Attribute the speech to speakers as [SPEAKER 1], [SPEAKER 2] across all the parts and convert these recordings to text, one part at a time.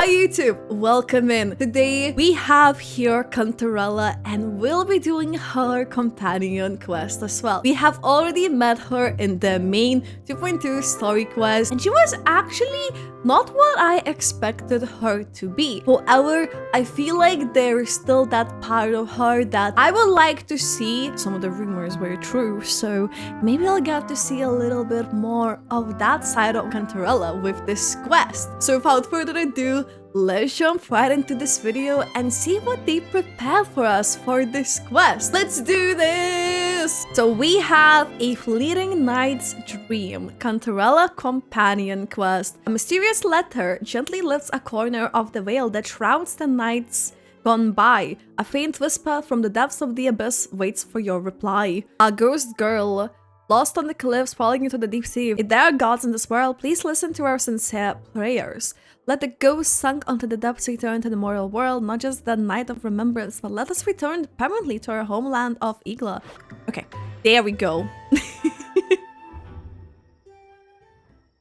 [SPEAKER 1] YouTube, welcome in. Today we have here Cantarella and we'll be doing her companion quest as well. We have already met her in the main 2.2 story quest and she was actually not what I expected her to be. However, I feel like there is still that part of her that I would like to see. Some of the rumors were true, so maybe I'll get to see a little bit more of that side of Cantarella with this quest. So without further ado, let's jump right into this video and see what they prepared for us for this quest. Let's do this! So we have a fleeting night's dream, Cantarella Companion Quest. A mysterious letter gently lifts a corner of the veil that shrouds the nights gone by. A faint whisper from the depths of the abyss waits for your reply. A ghost girl lost on the cliffs, falling into the deep sea. If there are gods in this world, please listen to our sincere prayers. Let the ghosts sunk onto the depths return to the mortal world, not just the night of remembrance, but let us return permanently to our homeland of Igla. Okay, there we go.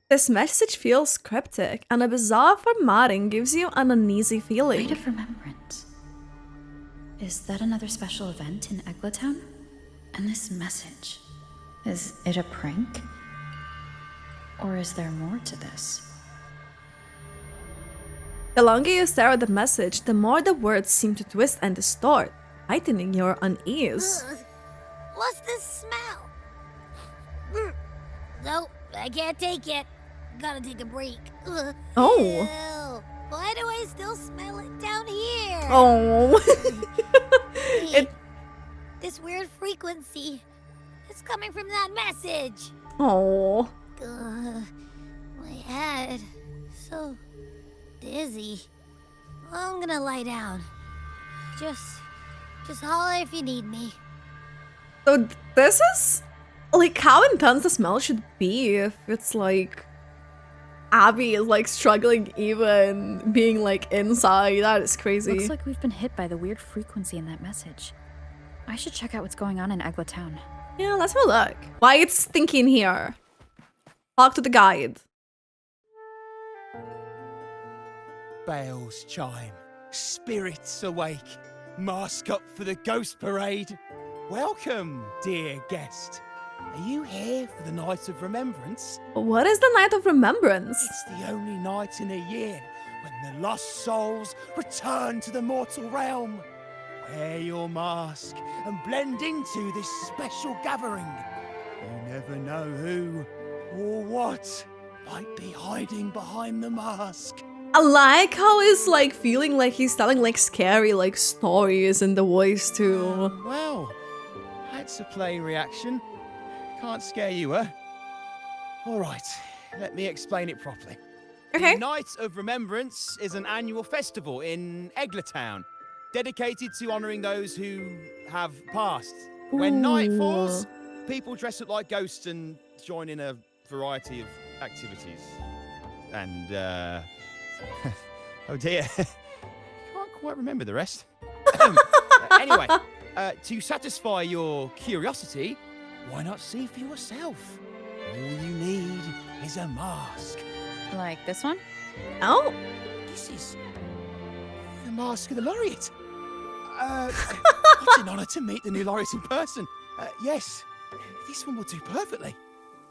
[SPEAKER 1] This message feels cryptic, and a bizarre formatting gives you an uneasy feeling.
[SPEAKER 2] Night of Remembrance. Is that another special event in Eglatown? And this message, is it a prank? Or is there more to this?
[SPEAKER 1] The longer you stare at the message, the more the words seem to twist and distort, heightening your unease.
[SPEAKER 3] What's this smell? Nope, I can't take it. Gotta take a break.
[SPEAKER 1] Oh.
[SPEAKER 3] Ew. Why do I still smell it down here?
[SPEAKER 1] Oh.
[SPEAKER 3] Wait, this weird frequency is coming from that message.
[SPEAKER 1] Oh.
[SPEAKER 3] My head, so dizzy. I'm gonna lie down. Just holler if you need me.
[SPEAKER 1] So this is like how intense the smell should be if it's like Abby is like struggling even being like inside. That is crazy.
[SPEAKER 2] Looks like we've been hit by the weird frequency in that message. I should check out what's going on in Eglatown.
[SPEAKER 1] Yeah, let's have a look. Why it's thinking here? Talk to the guide.
[SPEAKER 4] Bells chime, spirits awake, mask up for the ghost parade. Welcome, dear guest. Are you here for the Night of Remembrance?
[SPEAKER 1] What is the Night of Remembrance?
[SPEAKER 4] It's the only night in a year when the lost souls return to the mortal realm. Wear your mask and blend into this special gathering. You never know who or what might be hiding behind the mask.
[SPEAKER 1] I like how he's like feeling like he's telling like scary like stories in the voice too.
[SPEAKER 4] Well, that's a plain reaction. Can't scare you, huh? All right, let me explain it properly.
[SPEAKER 1] Okay.
[SPEAKER 4] The Night of Remembrance is an annual festival in Eglatown, dedicated to honouring those who have passed. When night falls, people dress up like ghosts and join in a variety of activities. And, oh dear, can't quite remember the rest. Anyway, to satisfy your curiosity, why not see for yourself? All you need is a mask.
[SPEAKER 2] Like this one?
[SPEAKER 1] Oh.
[SPEAKER 4] This is the mask of the laureate. It's an honour to meet the new laureate in person. Yes, this one will do perfectly.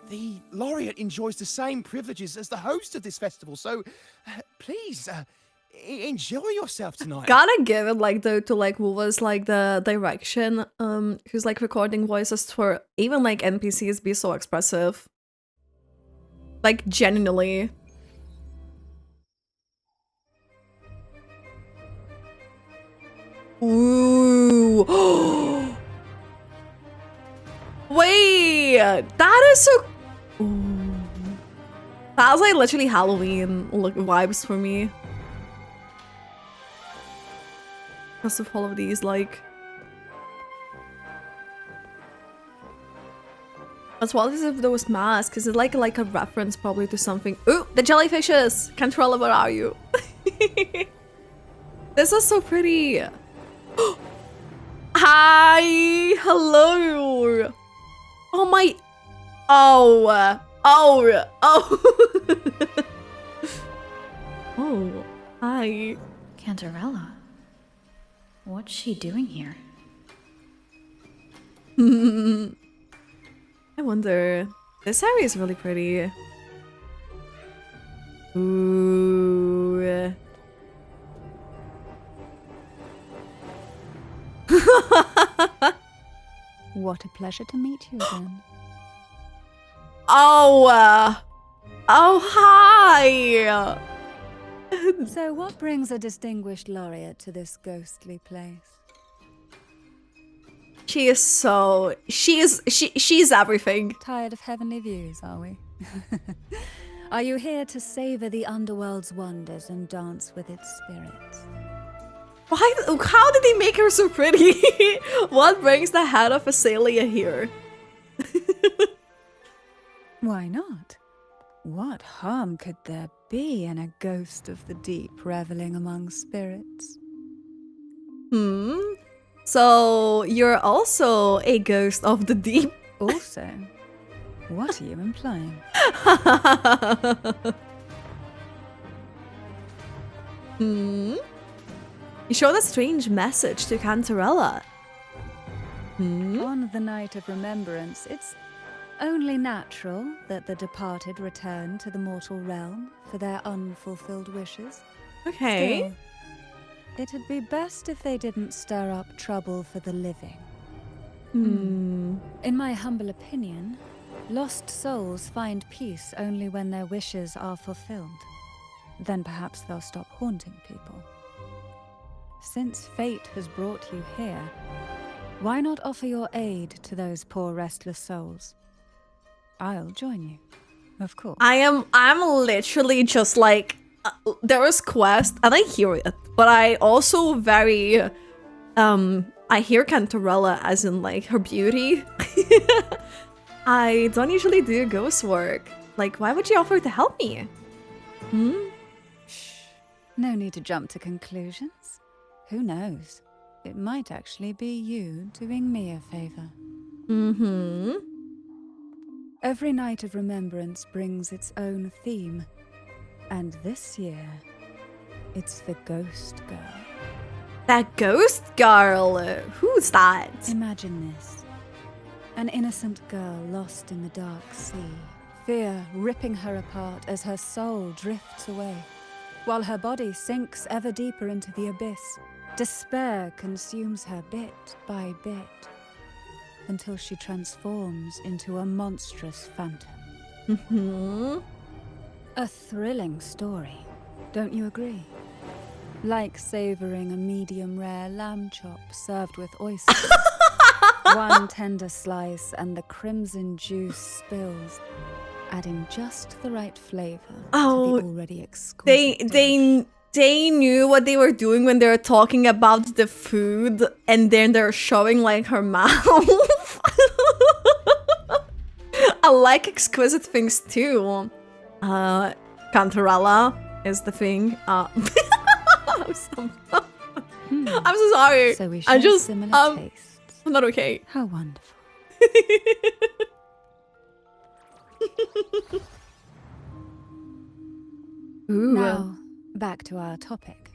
[SPEAKER 4] The laureate enjoys the same privileges as the host of this festival, so please enjoy yourself tonight.
[SPEAKER 1] Gotta give it like though to like Wuwa's like the direction who's like recording voices for even like NPCs be so expressive. Like genuinely. Ooh. Wait, that is so Ooh. That was like literally Halloween look vibes for me. Because of all of these, like... As well as if there was masks, is it like a reference probably to something? Ooh, the jellyfishes! Cantarella, where are you? This is so pretty! Hi! Hello! Oh my... Oh! Oh! Oh! Oh! Hi.
[SPEAKER 2] Cantarella? What's she doing here?
[SPEAKER 1] I wonder. This area is really pretty. Ooh.
[SPEAKER 5] What a pleasure to meet you again.
[SPEAKER 1] Oh. Oh, hi.
[SPEAKER 5] So what brings a distinguished laureate to this ghostly place?
[SPEAKER 1] She is so. She's everything.
[SPEAKER 5] Tired of heavenly views, are we? Are you here to savor the underworld's wonders and dance with its spirits?
[SPEAKER 1] Why? How did they make her so pretty? What brings the head of Azalea here?
[SPEAKER 5] Why not? What harm could there be in a ghost of the deep reveling among spirits?
[SPEAKER 1] So you're also a ghost of the deep.
[SPEAKER 5] Also, what are you implying?
[SPEAKER 1] You showed a strange message to Cantarella.
[SPEAKER 5] On the night of remembrance, it's only natural that the departed return to the mortal realm for their unfulfilled wishes.
[SPEAKER 1] Okay.
[SPEAKER 5] Still, it'd be best if they didn't stir up trouble for the living. In my humble opinion, lost souls find peace only when their wishes are fulfilled. Then perhaps they'll stop haunting people. Since fate has brought you here, why not offer your aid to those poor restless souls? I'll join you, of course.
[SPEAKER 1] I'm literally just like there is quest and I hear it, but I also very I hear Cantarella as in like her beauty. I don't usually do ghost work. Like, why would you offer to help me?
[SPEAKER 5] No need to jump to conclusions. Who knows? It might actually be you doing me a favor. Every night of remembrance brings its own theme. And this year, it's the Ghost Girl.
[SPEAKER 1] That ghost girl. Who's that?
[SPEAKER 5] Imagine this. An innocent girl lost in the dark sea. Fear ripping her apart as her soul drifts away, while her body sinks ever deeper into the abyss. Despair consumes her bit by bit, until she transforms into a monstrous phantom. A thrilling story, don't you agree? Like savoring a medium-rare lamb chop served with oysters. One tender slice and the crimson juice spills, adding just the right flavor to the already exquisite dish.
[SPEAKER 1] They knew what they were doing when they were talking about the food, and then they're showing like her mouth. I like exquisite things too. Cantarella is the thing. I'm so sorry.
[SPEAKER 5] So we share similar tastes.
[SPEAKER 1] I'm not okay.
[SPEAKER 5] How wonderful.
[SPEAKER 1] Ooh.
[SPEAKER 5] Now, back to our topic.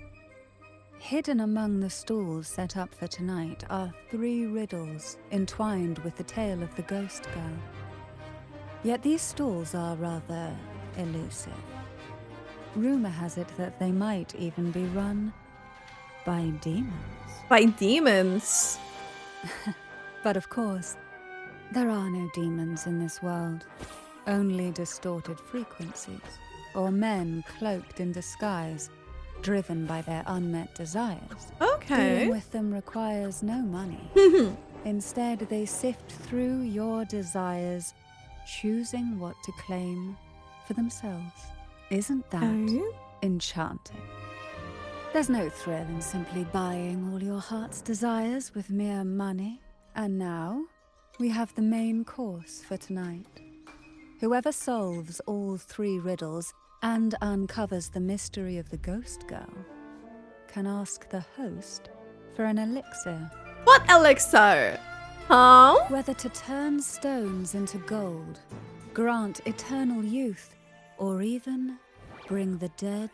[SPEAKER 5] Hidden among the stalls set up for tonight are 3 riddles entwined with the tale of the Ghost Girl. Yet these stalls are rather elusive. Rumor has it that they might even be run by demons.
[SPEAKER 1] By demons?
[SPEAKER 5] But of course, there are no demons in this world. Only distorted frequencies, or men cloaked in disguise, driven by their unmet desires.
[SPEAKER 1] Okay.
[SPEAKER 5] Dealing with them requires no money. Instead, they sift through your desires, choosing what to claim for themselves. Isn't that enchanting? There's no thrill in simply buying all your heart's desires with mere money. And now, we have the main course for tonight. Whoever solves all 3 riddles and uncovers the mystery of the Ghost Girl can ask the host for an elixir.
[SPEAKER 1] What elixir? Huh?
[SPEAKER 5] Whether to turn stones into gold, grant eternal youth, or even bring the dead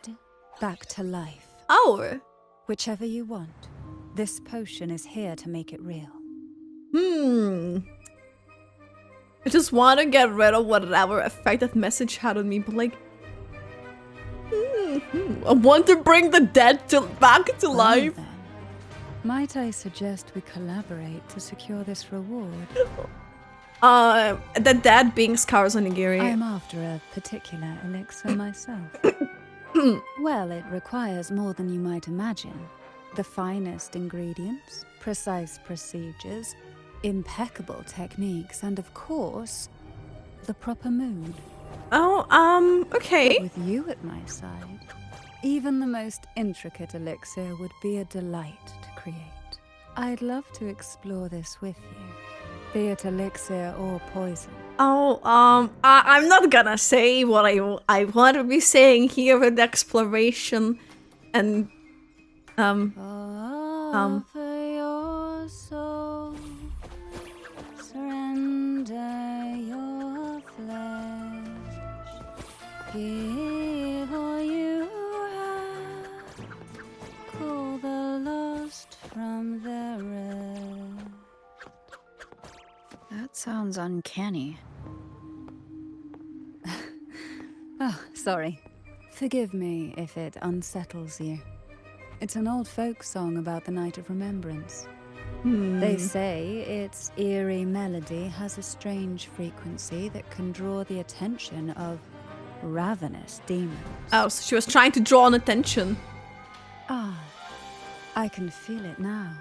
[SPEAKER 5] back to life.
[SPEAKER 1] Oh.
[SPEAKER 5] Whichever you want. This potion is here to make it real.
[SPEAKER 1] I just want to get rid of whatever effect that message had on me, but like... I want to bring the dead back to life.
[SPEAKER 5] Then, might I suggest we collaborate to secure this reward?
[SPEAKER 1] The dead being Scars Onigiri.
[SPEAKER 5] I'm after a particular elixir myself. Well, it requires more than you might imagine. The finest ingredients, precise procedures, impeccable techniques, and of course, the proper mood.
[SPEAKER 1] Oh, okay.
[SPEAKER 5] But with you at my side, even the most intricate elixir would be a delight to create. I'd love to explore this with you, be it elixir or poison.
[SPEAKER 1] Oh, I'm not gonna say what I want to be saying here with exploration and,
[SPEAKER 5] Offer your soul, surrender your flesh, give all you have, call the lost from their rest.
[SPEAKER 2] That sounds uncanny.
[SPEAKER 5] Oh, sorry. Forgive me if it unsettles you. It's an old folk song about the Night of Remembrance. They say its eerie melody has a strange frequency that can draw the attention of ravenous demons.
[SPEAKER 1] oh, so she was trying to draw on attention.
[SPEAKER 5] Ah, I can feel it now.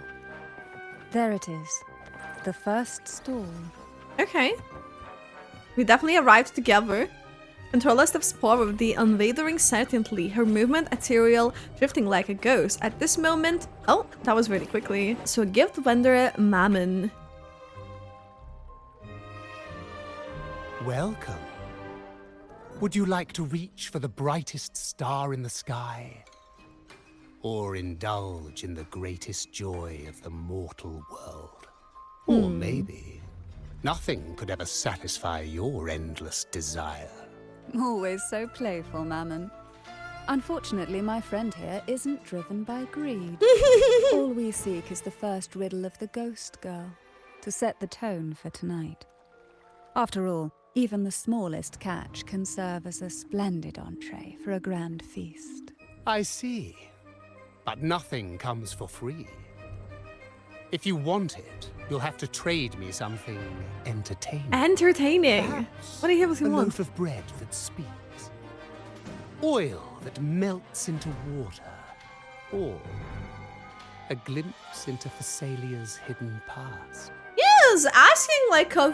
[SPEAKER 5] There it is. The first stall.
[SPEAKER 1] Okay. We definitely arrived together. Cantarella steps forward, the unwavering certainty, her movement ethereal, drifting like a ghost. At this moment... Oh, that was really quickly. So gift vendor Mammon.
[SPEAKER 6] Welcome. Would you like to reach for the brightest star in the sky? Or indulge in the greatest joy of the mortal world? Or maybe nothing could ever satisfy your endless desire.
[SPEAKER 5] Always so playful, Mammon. Unfortunately, my friend here isn't driven by greed. All we seek is the first riddle of the ghost girl, to set the tone for tonight. After all, even the smallest catch can serve as a splendid entree for a grand feast.
[SPEAKER 6] I see. But nothing comes for free. If you want it, you'll have to trade me something entertaining.
[SPEAKER 1] Entertaining.
[SPEAKER 6] Perhaps
[SPEAKER 1] What do you have
[SPEAKER 6] a
[SPEAKER 1] want?
[SPEAKER 6] loaf of bread that speaks. Oil that melts into water. Or a glimpse into Thessalia's hidden past.
[SPEAKER 1] Yes, asking like a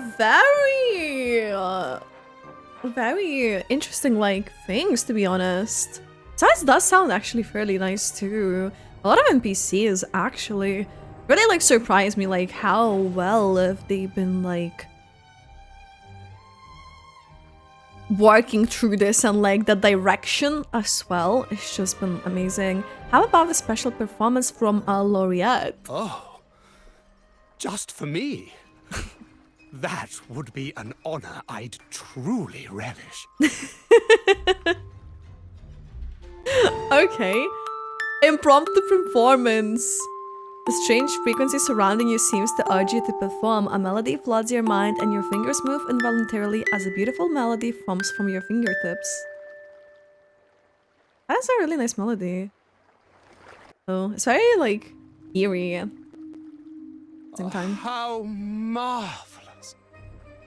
[SPEAKER 1] very interesting like things, to be honest. Besides, does sound actually fairly nice too. A lot of NPCs actually really like surprised me, like how well have they been like working through this, and like the direction as well. It's just been amazing. How about the special performance from a laureate?
[SPEAKER 6] Oh, just for me? That would be an honor I'd truly relish.
[SPEAKER 1] Okay. Impromptu performance. The strange frequency surrounding you seems to urge you to perform. A melody floods your mind and your fingers move involuntarily as a beautiful melody forms from your fingertips. That is a really nice melody. Oh, it's very like eerie at the same time.
[SPEAKER 6] How marvelous!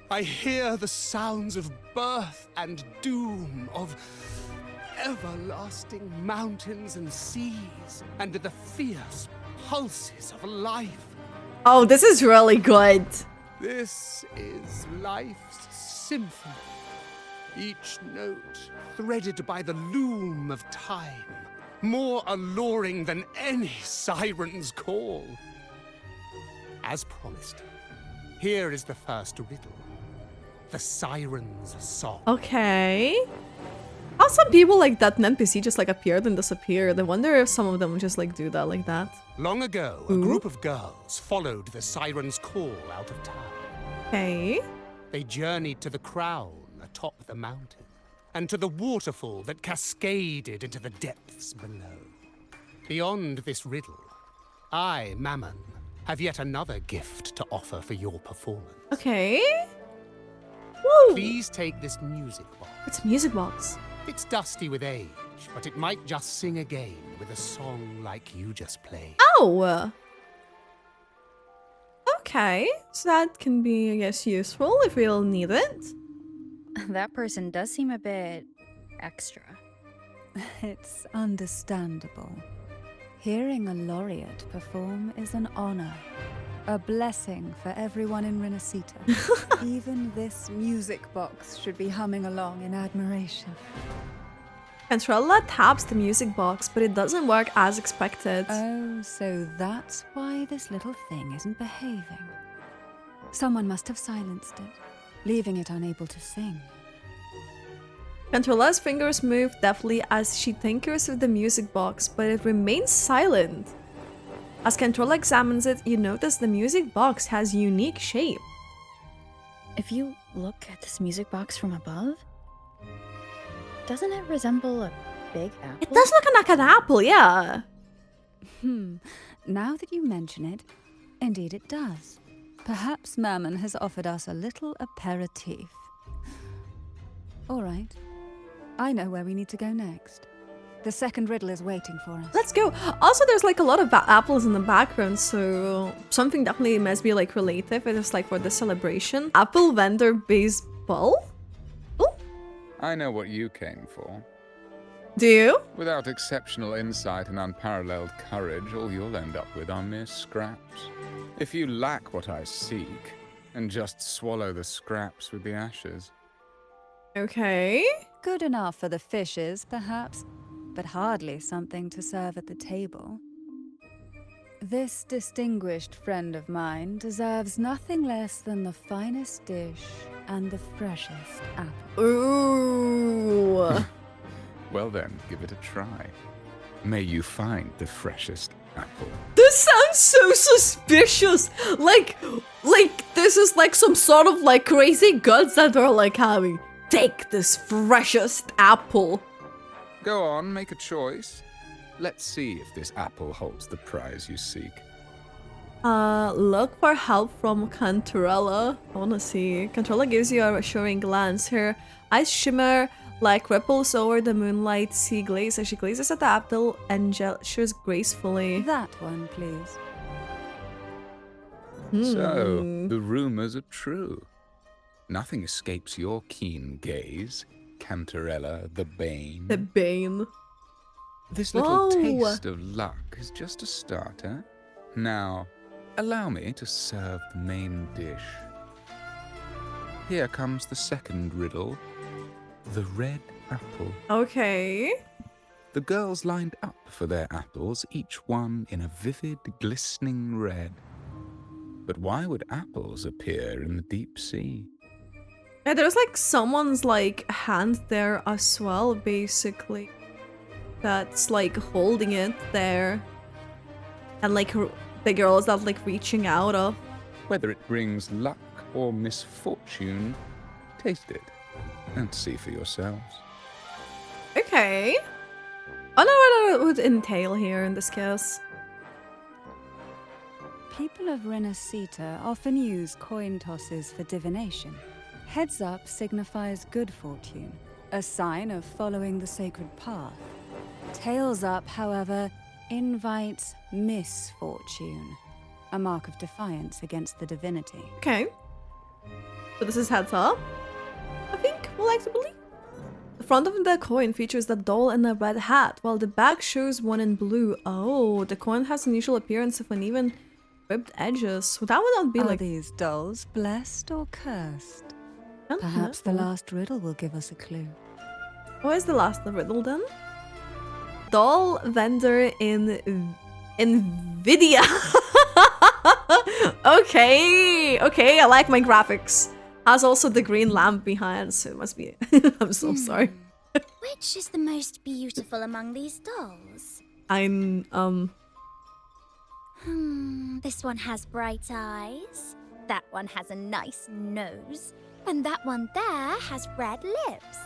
[SPEAKER 6] I hear the sounds of birth and doom, of everlasting mountains and seas, and the fierce pulses of life.
[SPEAKER 1] Oh, this is really good.
[SPEAKER 6] This is life's symphony. Each note threaded by the loom of time, more alluring than any siren's call. As promised, here is the first riddle. The siren's song.
[SPEAKER 1] Okay. How some people like that NPC just like appeared and disappeared. I wonder if some of them just like do that like that.
[SPEAKER 6] Long ago, a group of girls followed the siren's call out of town.
[SPEAKER 1] Okay.
[SPEAKER 6] They journeyed to the crown atop the mountain, and to the waterfall that cascaded into the depths below. Beyond this riddle, I, Mammon, have yet another gift to offer for your performance.
[SPEAKER 1] Okay. Woo!
[SPEAKER 6] Please take this music box.
[SPEAKER 1] It's a music box.
[SPEAKER 6] It's dusty with age, but it might just sing again with a song like you just played.
[SPEAKER 1] Oh! Okay, so that can be, I guess, useful if we'll need it.
[SPEAKER 2] That person does seem a bit extra.
[SPEAKER 5] It's understandable. Hearing a laureate perform is an honor, a blessing for everyone in Rinascita. Even this music box should be humming along in admiration.
[SPEAKER 1] Cantarella taps the music box, but it doesn't work as expected.
[SPEAKER 5] Oh, so that's why this little thing isn't behaving. Someone must have silenced it, leaving it unable to sing.
[SPEAKER 1] Cantarella's fingers move deftly as she tinkers with the music box, but it remains silent. As Cantarella examines it, you notice the music box has unique shape.
[SPEAKER 2] If you look at this music box from above, doesn't it resemble a big apple?
[SPEAKER 1] It does look like an apple, yeah.
[SPEAKER 5] Now that you mention it, indeed it does. Perhaps Mammon has offered us a little aperitif. All right. I know where we need to go next. The second riddle is waiting for us.
[SPEAKER 1] Let's go. Also, there's like a lot of apples in the background, so something definitely must be like relative. It is like for the celebration. Apple vendor baseball? Oh,
[SPEAKER 7] I know what you came for.
[SPEAKER 1] do you?
[SPEAKER 7] Without exceptional insight and unparalleled courage, all you'll end up with are mere scraps. If you lack what I seek, and just swallow the scraps with the ashes.
[SPEAKER 1] Okay.
[SPEAKER 5] Good enough for the fishes, perhaps, but hardly something to serve at the table. This distinguished friend of mine deserves nothing less than the finest dish and the freshest apple.
[SPEAKER 1] Ooh.
[SPEAKER 7] Well then, give it a try. May you find the freshest apple.
[SPEAKER 1] This sounds so suspicious. Like this is like some sort of like crazy guts that are like having. Take this freshest apple.
[SPEAKER 7] Go on, make a choice. Let's see if this apple holds the prize you seek.
[SPEAKER 1] Look for help from Cantarella. I wanna see. Cantarella gives you a reassuring glance. Her eyes shimmer like ripples over the moonlight sea glaze as she glazes at the apple and gestures gracefully.
[SPEAKER 5] That one, please.
[SPEAKER 7] So, the rumors are true. Nothing escapes your keen gaze, Cantarella the Bane.
[SPEAKER 1] The Bane.
[SPEAKER 7] This little
[SPEAKER 1] Whoa.
[SPEAKER 7] taste of luck is just a starter. Now, allow me to serve the main dish. Here comes the second riddle. The red apple.
[SPEAKER 1] Okay.
[SPEAKER 7] The girls lined up for their apples, each one in a vivid, glistening red. But why would apples appear in the deep sea?
[SPEAKER 1] Yeah, there's like someone's like hand there as well, basically. That's like holding it there. And like the girls that like reaching out of.
[SPEAKER 7] Whether it brings luck or misfortune, taste it and see for yourselves.
[SPEAKER 1] Okay. I don't know what it would entail here in this case.
[SPEAKER 5] People of Rinascita often use coin tosses for divination. Heads up signifies good fortune, a sign of following the sacred path. Tails up, however, invites misfortune, a mark of defiance against the divinity.
[SPEAKER 1] Okay. So this is heads up. I think we'll like to believe. The front of the coin features the doll in a red hat, while the back shows one in blue. Oh, the coin has an unusual appearance of uneven ribbed edges. So that would not be
[SPEAKER 5] Are
[SPEAKER 1] like
[SPEAKER 5] these dolls blessed or cursed?
[SPEAKER 1] I don't
[SPEAKER 5] Perhaps the
[SPEAKER 1] know.
[SPEAKER 5] last riddle will give us a clue.
[SPEAKER 1] What is the last riddle then? Doll vendor in Nvidia. Okay, I like my graphics. Has also the green lamp behind, so it must be. I'm so sorry.
[SPEAKER 3] Which is the most beautiful among these dolls? This one has bright eyes. That one has a nice nose. And that one there has red lips.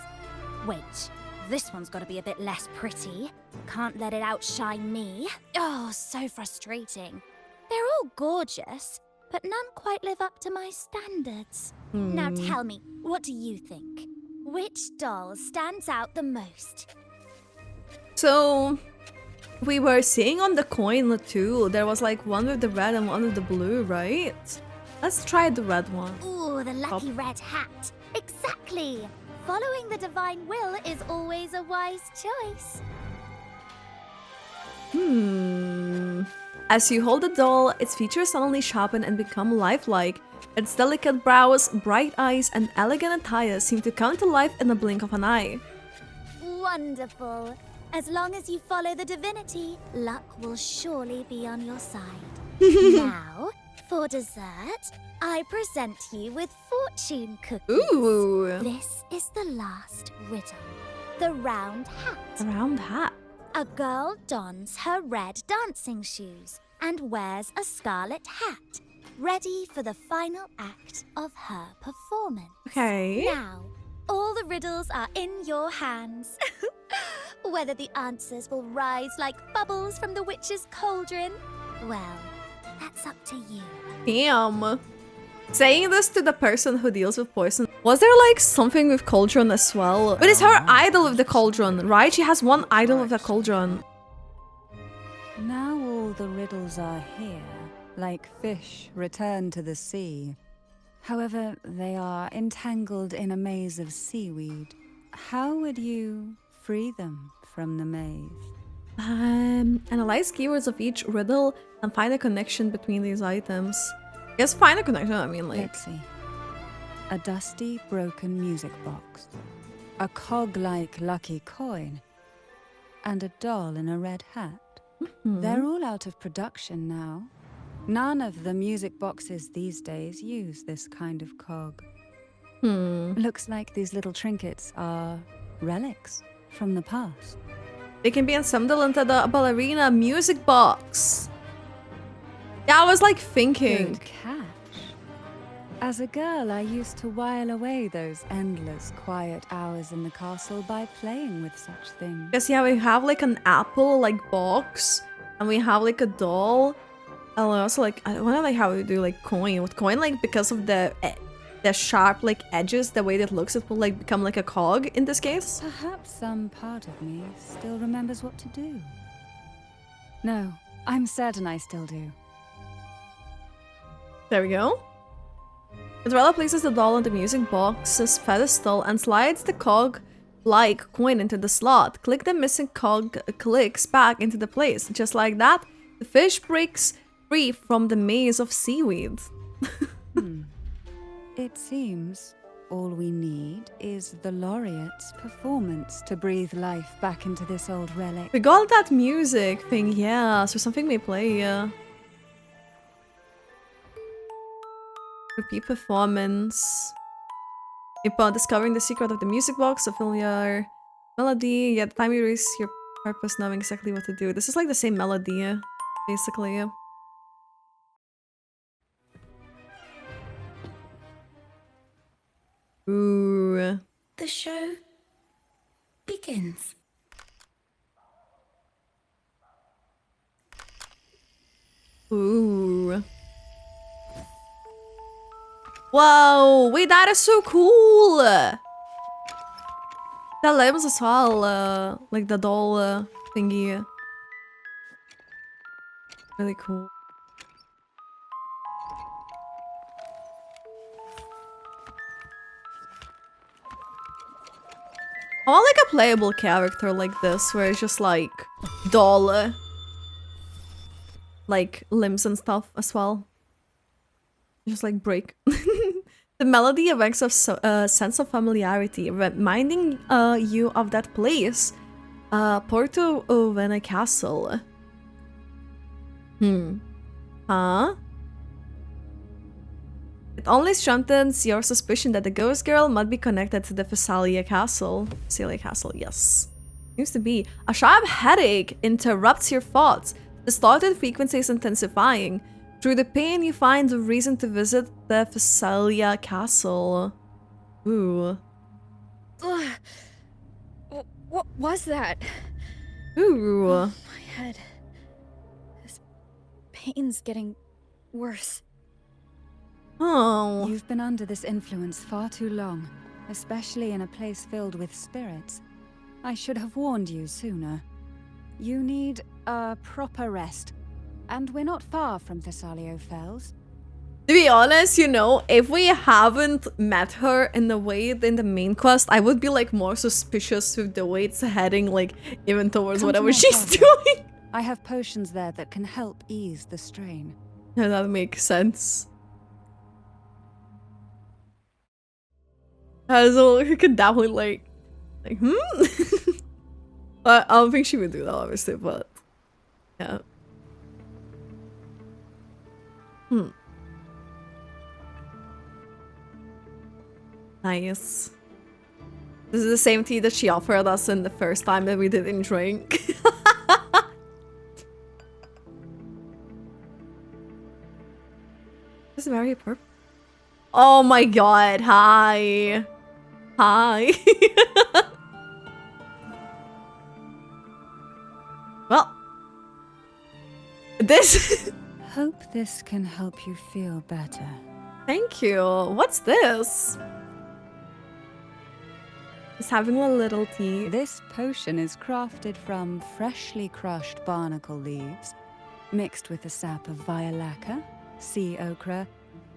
[SPEAKER 3] Wait, this one's gotta be a bit less pretty. Can't let it outshine me. Oh, so frustrating. They're all gorgeous, but none quite live up to my standards. Now tell me, what do you think? Which doll stands out the most?
[SPEAKER 1] So, we were seeing on the coin too, there was like one with the red and one with the blue, right? Let's try the red one.
[SPEAKER 3] Ooh, the lucky red hat. Exactly. Following the divine will is always a wise choice.
[SPEAKER 1] As you hold the doll, its features suddenly sharpen and become lifelike. Its delicate brows, bright eyes, and elegant attire seem to come to life in the blink of an eye.
[SPEAKER 3] Wonderful. As long as you follow the divinity, luck will surely be on your side. Now, for dessert, I present you with fortune cookies.
[SPEAKER 1] Ooh!
[SPEAKER 3] This is the last riddle. The round hat.
[SPEAKER 1] A round hat.
[SPEAKER 3] A girl dons her red dancing shoes and wears a scarlet hat, ready for the final act of her performance.
[SPEAKER 1] Okay.
[SPEAKER 3] Now, all the riddles are in your hands. Whether the answers will rise like bubbles from the witch's cauldron, well, that's up to you.
[SPEAKER 1] Damn. Saying this to the person who deals with poison. Was there like something with cauldron as well? But it's her idol with the cauldron, right? She has one idol with the cauldron.
[SPEAKER 5] Now all the riddles are here, like fish returned to the sea. However, they are entangled in a maze of seaweed. How would you free them from the maze?
[SPEAKER 1] Analyze keywords of each riddle and find a connection between these items. I guess find a connection, I mean like...
[SPEAKER 5] Let's see. A dusty, broken music box. A cog-like lucky coin. And a doll in a red hat. They're all out of production now. None of the music boxes these days use this kind of cog. Looks like these little trinkets are relics from the past.
[SPEAKER 1] They can be assembled into the ballerina music box. Yeah, I was like thinking.
[SPEAKER 5] Good catch. As a girl, I used to while away those endless, quiet hours in the castle by playing with such things.
[SPEAKER 1] Because yeah, we have like an apple like box, and we have like a doll. And we also like, I wonder like how we do like coin. With coin, like because of the sharp like edges, the way that looks, it will like become like a cog in this case.
[SPEAKER 5] Perhaps some part of me still remembers what to do. No, I'm certain I still do.
[SPEAKER 1] There we go. Cantarella places the doll on the music box's pedestal and slides the cog-like coin into the slot. Click the missing cog clicks back into the place. Just like that, the fish breaks free from the maze of seaweed.
[SPEAKER 5] It seems all we need is the laureate's performance to breathe life back into this old relic.
[SPEAKER 1] We got that music thing, yeah, so something may play, yeah. Repeat performance. Upon discovering the secret of the music box, a familiar melody. Yeah, the time you reach your purpose, knowing exactly what to do. This is like the same melody, basically. Ooh.
[SPEAKER 8] The show begins.
[SPEAKER 1] Ooh. Whoa, wait, that is so cool! The limbs as well, like the doll thingy. Really cool. I want like a playable character like this, where it's just like doll, like limbs and stuff as well. Just like break. The melody evokes a sense of familiarity, reminding you of that place, Porto Vena Castle. Huh? It only strengthens your suspicion that the ghost girl might be connected to the Phasalia Castle. Phasalia Castle, yes. Seems to be. A sharp headache interrupts your thoughts. The started frequency is intensifying. Through the pain, you find a reason to visit the Phasalia Castle. Ooh.
[SPEAKER 2] What was that?
[SPEAKER 1] Ooh.
[SPEAKER 2] My head. This pain's getting worse.
[SPEAKER 1] Oh.
[SPEAKER 5] You've been under this influence far too long, especially in a place filled with spirits. I should have warned you sooner. You need a proper rest, and we're not far from Thessalio Fells.
[SPEAKER 1] To be honest, you know, if we haven't met her in the way in the main quest, I would be like more suspicious with the way it's heading, like even towards
[SPEAKER 5] Come to
[SPEAKER 1] whatever
[SPEAKER 5] my
[SPEAKER 1] she's
[SPEAKER 5] castle.
[SPEAKER 1] doing.
[SPEAKER 5] I have potions there that can help ease the strain.
[SPEAKER 1] Yeah, that makes sense. So you could definitely like, I don't think she would do that, obviously, but yeah. Nice. This is the same tea that she offered us in the first time that we didn't drink. It's very purple. Oh my god, hi. Hi. Well. This...
[SPEAKER 5] Hope this can help you feel better.
[SPEAKER 1] Thank you. What's this? Just having a little tea.
[SPEAKER 5] This potion is crafted from freshly crushed barnacle leaves, mixed with the sap of violaca, sea okra,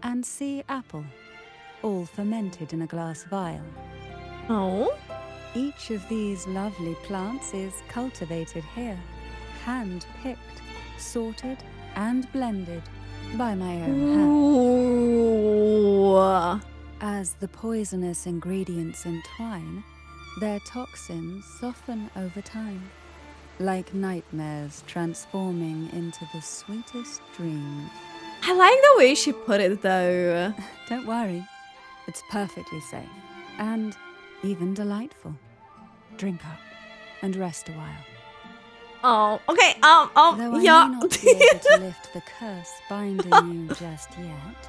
[SPEAKER 5] and sea apple, all fermented in a glass vial.
[SPEAKER 1] Oh.
[SPEAKER 5] Each of these lovely plants is cultivated here, hand-picked, sorted, and blended by my own hand.
[SPEAKER 1] Ooh.
[SPEAKER 5] As the poisonous ingredients entwine, their toxins soften over time, like nightmares transforming into the sweetest dreams.
[SPEAKER 1] I like the way she put it, though.
[SPEAKER 5] Don't worry, it's perfectly safe and even delightful. Drink up and rest a while.
[SPEAKER 1] Oh, okay,
[SPEAKER 5] Though I
[SPEAKER 1] yeah.
[SPEAKER 5] may not be able to lift the curse binding you just yet,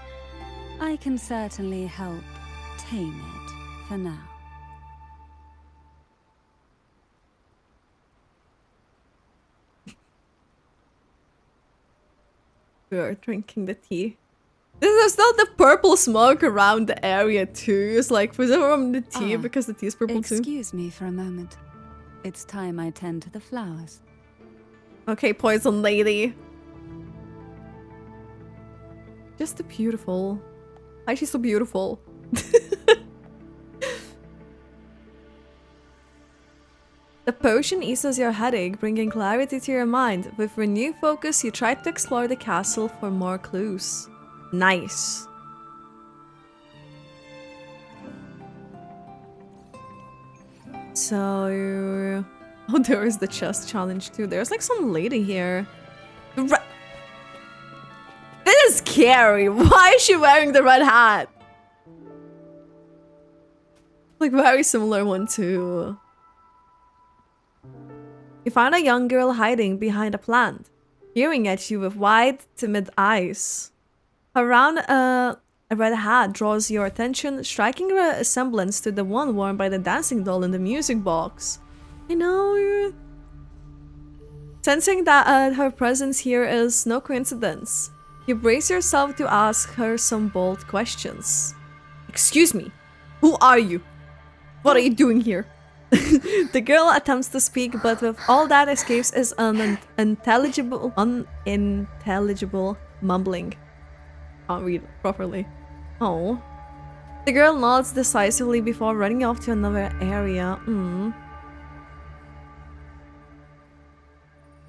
[SPEAKER 5] I can certainly help tame it for now.
[SPEAKER 1] We are drinking the tea. There's still the purple smoke around the area too. It's like, was it from the tea because the tea is purple too?
[SPEAKER 5] Excuse me for a moment. It's time I tend to the flowers.
[SPEAKER 1] Okay, poison lady. Just beautiful. Why is she so beautiful? The potion eases your headache, bringing clarity to your mind. With renewed focus, you try to explore the castle for more clues. Nice. So... Oh, there is the chest challenge too. There's like some lady here. This is scary. Why is she wearing the red hat? Like very similar one too. You find a young girl hiding behind a plant, peering at you with wide, timid eyes. Around a red hat draws your attention, striking a resemblance to the one worn by the dancing doll in the music box. I know. Sensing that her presence here is no coincidence, you brace yourself to ask her some bold questions. Excuse me, who are you? What are you doing here? The girl attempts to speak, but with all that escapes is an unintelligible mumbling. Can't read it properly. Oh. The girl nods decisively before running off to another area.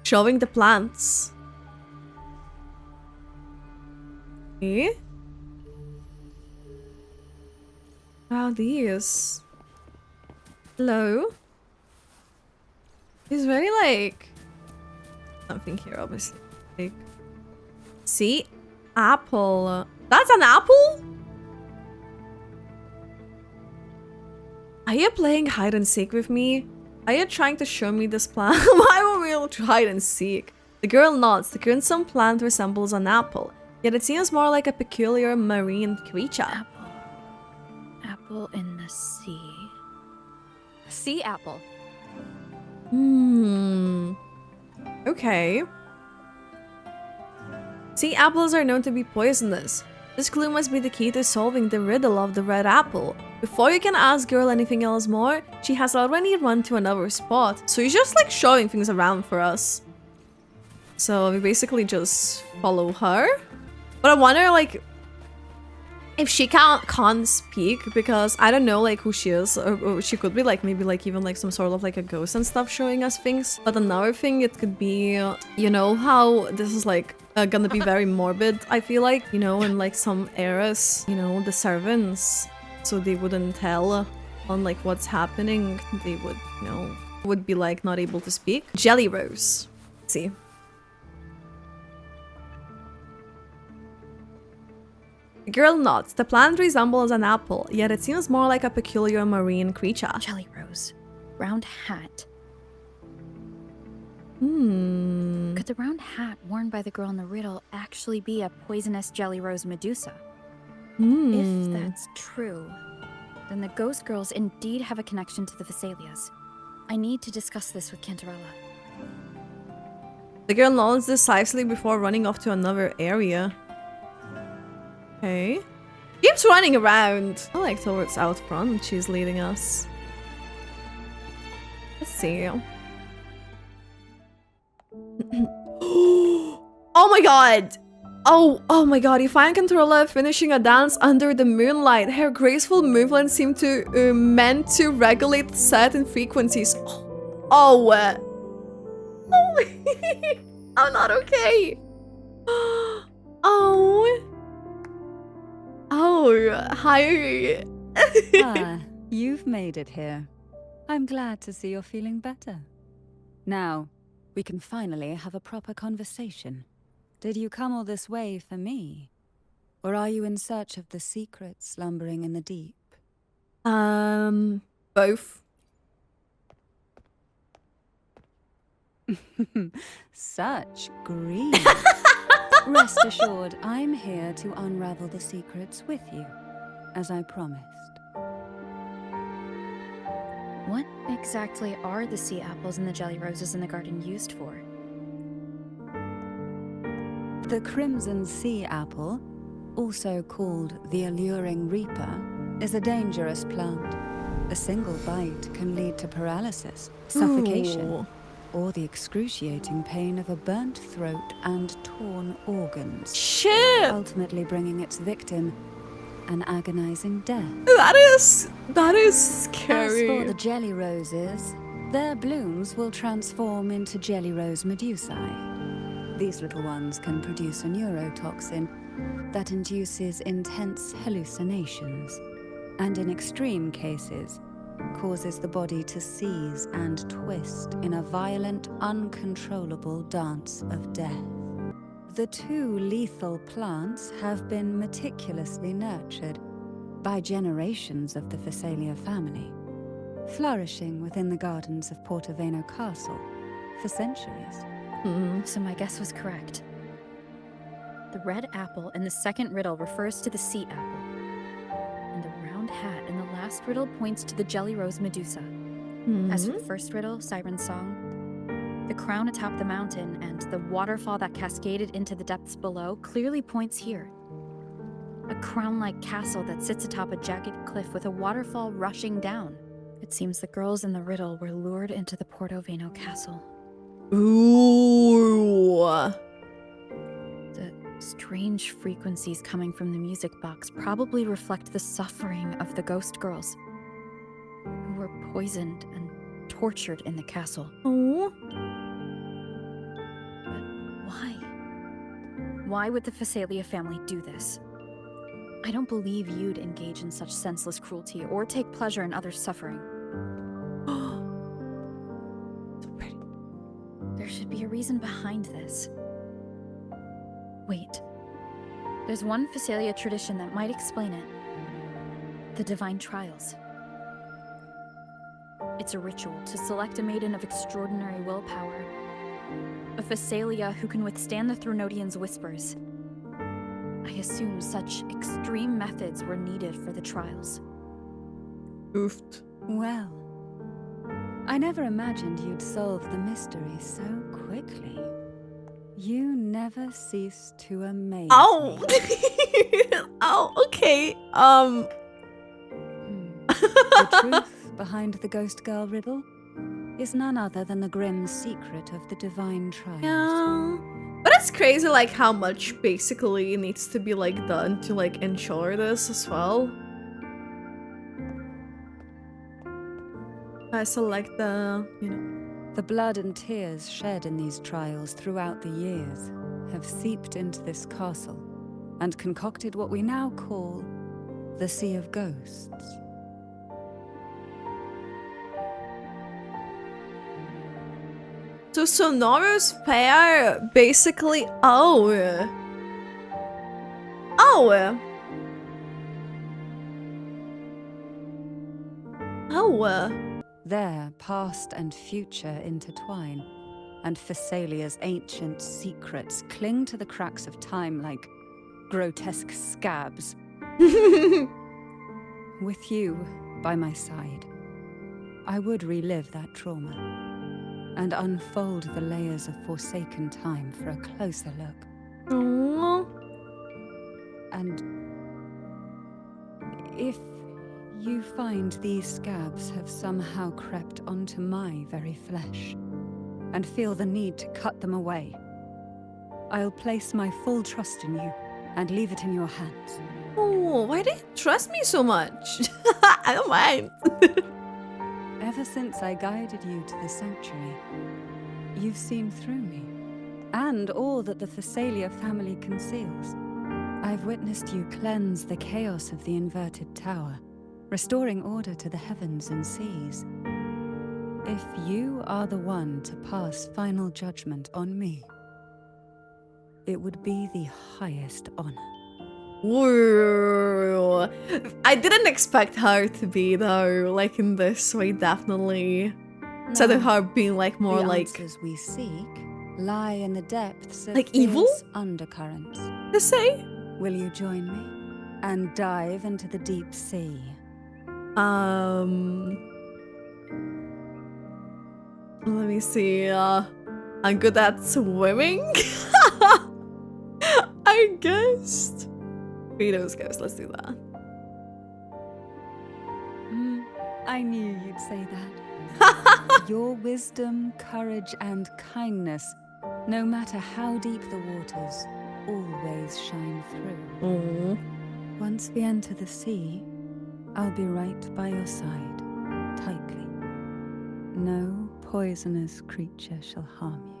[SPEAKER 1] Showing the plants. Okay. Wow, these. Hello? He's very like... Something here, obviously. Like... See? Apple. That's an apple? Are you playing hide and seek with me? Are you trying to show me this plant? Why were we able to hide and seek? The girl nods. The crimson plant resembles an apple, yet it seems more like a peculiar marine creature.
[SPEAKER 2] Apple in the sea.
[SPEAKER 9] Sea apple.
[SPEAKER 1] Okay. Sea apples are known to be poisonous. This clue must be the key to solving the riddle of the red apple. Before you can ask girl anything else more, she has already run to another spot. So he's just like showing things around for us. So we basically just follow her. But I wonder like if she can't speak, because I don't know like who she is, or she could be like maybe like even like some sort of like a ghost and stuff showing us things. But another thing, it could be, you know how this is like gonna be very morbid, I feel like, you know, in like some eras, you know, the servants, so they wouldn't tell on like what's happening, they would, you know, would be like not able to speak. Jelly Rose. Let's see. The girl nods. The plant resembles an apple, yet it seems more like a peculiar marine creature.
[SPEAKER 2] Jelly Rose. Round hat.
[SPEAKER 1] Hmm.
[SPEAKER 2] Could the round hat worn by the girl in the riddle actually be a poisonous Jelly Rose Medusa? If that's true, then the ghost girls indeed have a connection to the Vesalias. I need to discuss this with Cantarella.
[SPEAKER 1] The girl nods decisively before running off to another area. Okay. Keeps running around. I like towards out front she's leading us. Let's see. Oh my god! Oh my god, you find Cantarella finishing a dance under the moonlight. Her graceful movements seem to meant to regulate certain frequencies. Oh. I'm not okay. Oh, hi.
[SPEAKER 5] Ah, you've made it here. I'm glad to see you're feeling better. Now, we can finally have a proper conversation. Did you come all this way for me? Or are you in search of the secret slumbering in the deep?
[SPEAKER 1] Both.
[SPEAKER 5] Such greed. Rest assured, I'm here to unravel the secrets with you, as I promised.
[SPEAKER 2] What exactly are the sea apples and the jelly roses in the garden used for?
[SPEAKER 5] The crimson sea apple, also called the alluring reaper, is a dangerous plant. A single bite can lead to paralysis, suffocation,
[SPEAKER 1] Ooh.
[SPEAKER 5] or the excruciating pain of a burnt throat and torn organs,
[SPEAKER 1] Shit!
[SPEAKER 5] ultimately bringing its victim an agonizing death.
[SPEAKER 1] That is
[SPEAKER 5] As
[SPEAKER 1] scary.
[SPEAKER 5] for the jelly roses, their blooms will transform into jelly rose medusae. These little ones can produce a neurotoxin that induces intense hallucinations, and in extreme cases, causes the body to seize and twist in a violent, uncontrollable dance of death. The two lethal plants have been meticulously nurtured by generations of the Phasalia family, flourishing within the gardens of Portoveno Castle for centuries.
[SPEAKER 2] So my guess was correct. The red apple in the second riddle refers to the sea apple, and the round hat in the last riddle points to the jelly rose Medusa. As for the first riddle, Siren's Song, the crown atop the mountain and the waterfall that cascaded into the depths below clearly points here. A crown-like castle that sits atop a jagged cliff with a waterfall rushing down. It seems the girls in the riddle were lured into the Portoveno castle.
[SPEAKER 1] Ooh.
[SPEAKER 2] The strange frequencies coming from the music box probably reflect the suffering of the ghost girls, who were poisoned and tortured in the castle.
[SPEAKER 1] Oh.
[SPEAKER 2] But why? Why would the Phasalia family do this? I don't believe you'd engage in such senseless cruelty or take pleasure in others' suffering. There should be a reason behind this. Wait. There's one Phasalia tradition that might explain it. The Divine Trials. It's a ritual to select a maiden of extraordinary willpower. A Phasalia who can withstand the Thronodians' whispers. I assume such extreme methods were needed for the trials.
[SPEAKER 1] Oofed.
[SPEAKER 5] Well, I never imagined you'd solve the mystery so quickly. You never cease to amaze
[SPEAKER 1] Oh!
[SPEAKER 5] me.
[SPEAKER 1] Oh, okay.
[SPEAKER 5] The truth behind the Ghost Girl riddle is none other than the grim secret of the divine trials.
[SPEAKER 1] Yeah. But it's crazy, like, how much basically needs to be, like, done to, like, ensure this as well. I select the, you know.
[SPEAKER 5] The blood and tears shed in these trials throughout the years have seeped into this castle and concocted what we now call the Sea of Ghosts.
[SPEAKER 1] So Sonora's pair basically... Oh. Oh. Oh.
[SPEAKER 5] There, past and future intertwine, and Thessalia's ancient secrets cling to the cracks of time like grotesque scabs. With you by my side, I would relive that trauma and unfold the layers of forsaken time for a closer look.
[SPEAKER 1] Aww.
[SPEAKER 5] And if you find these scabs have somehow crept onto my very flesh and feel the need to cut them away, I'll place my full trust in you and leave it in your hands.
[SPEAKER 1] Oh, why do you trust me so much? I don't mind.
[SPEAKER 5] Ever since I guided you to the sanctuary, you've seen through me, and all that the Thessalia family conceals. I've witnessed you cleanse the chaos of the inverted tower, restoring order to the heavens and seas. If you are the one to pass final judgment on me, it would be the highest honor.
[SPEAKER 1] Whoa. I didn't expect her to be though, like in this way, definitely. Instead of her being like more
[SPEAKER 5] the
[SPEAKER 1] like
[SPEAKER 5] answers we seek lie in the depths of
[SPEAKER 1] like evil?
[SPEAKER 5] fierce undercurrents.
[SPEAKER 1] to say.
[SPEAKER 5] Will you join me and dive into the deep sea?
[SPEAKER 1] Let me see. I'm good at swimming. I guess. Vito's Ghost. Let's do that.
[SPEAKER 5] I knew you'd say that. Your wisdom, courage, and kindness, no matter how deep the waters, always shine through.
[SPEAKER 1] Aww.
[SPEAKER 5] Once we enter the sea, I'll be right by your side, tightly. No poisonous creature shall harm you.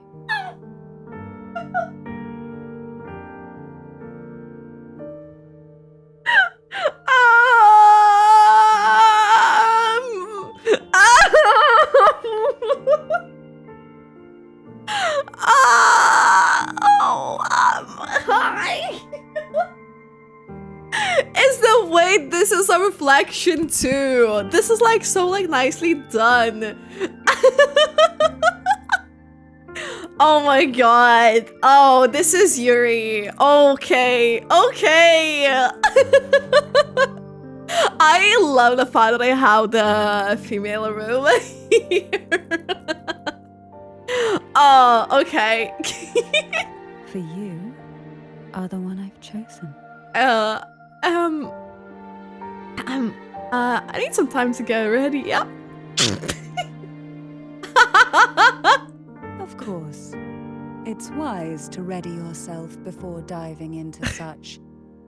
[SPEAKER 1] It's the way this is a reflection too. This is like so like nicely done. Oh my god. Oh, this is Yuri. Okay. Okay. I love the fact that I have the female room here. Oh, okay.
[SPEAKER 5] For you are the one I've chosen.
[SPEAKER 1] I need some time to get ready. Yep.
[SPEAKER 5] Of course. It's wise to ready yourself before diving into such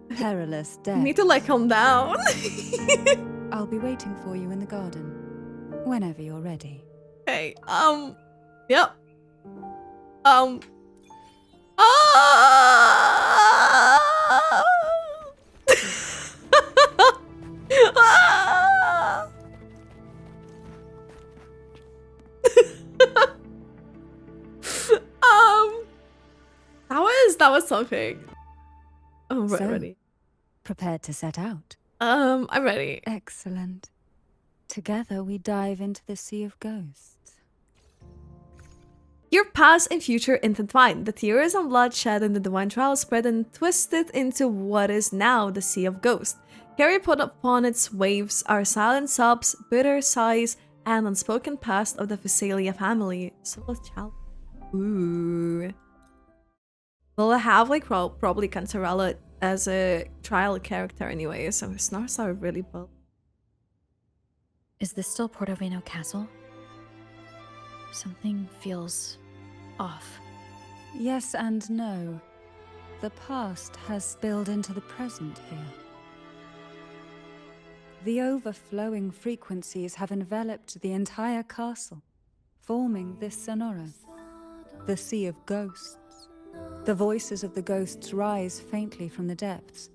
[SPEAKER 5] perilous
[SPEAKER 1] I
[SPEAKER 5] depths.
[SPEAKER 1] need to like calm down.
[SPEAKER 5] I'll be waiting for you in the garden, whenever you're ready.
[SPEAKER 1] Okay, yep. That was something. Oh, right,
[SPEAKER 5] So,
[SPEAKER 1] ready.
[SPEAKER 5] Prepared to set out?
[SPEAKER 1] I'm ready.
[SPEAKER 5] Excellent. Together we dive into the Sea of Ghosts.
[SPEAKER 1] Your past and future intertwine. The tears and bloodshed in the divine trial spread and twisted into what is now the Sea of Ghosts. Carry put upon its waves are silent sobs, bitter sighs, and unspoken past of the Physalia family. Solo's child. Ooh. Well, I have like probably Cantarella as a trial character anyway, so Snars are really both.
[SPEAKER 2] Is this still Portovino Castle? Something feels off.
[SPEAKER 5] Yes and no. The past has spilled into the present here. The overflowing frequencies have enveloped the entire castle, forming this sonora, the Sea of Ghosts. The voices of the ghosts rise faintly from the depths,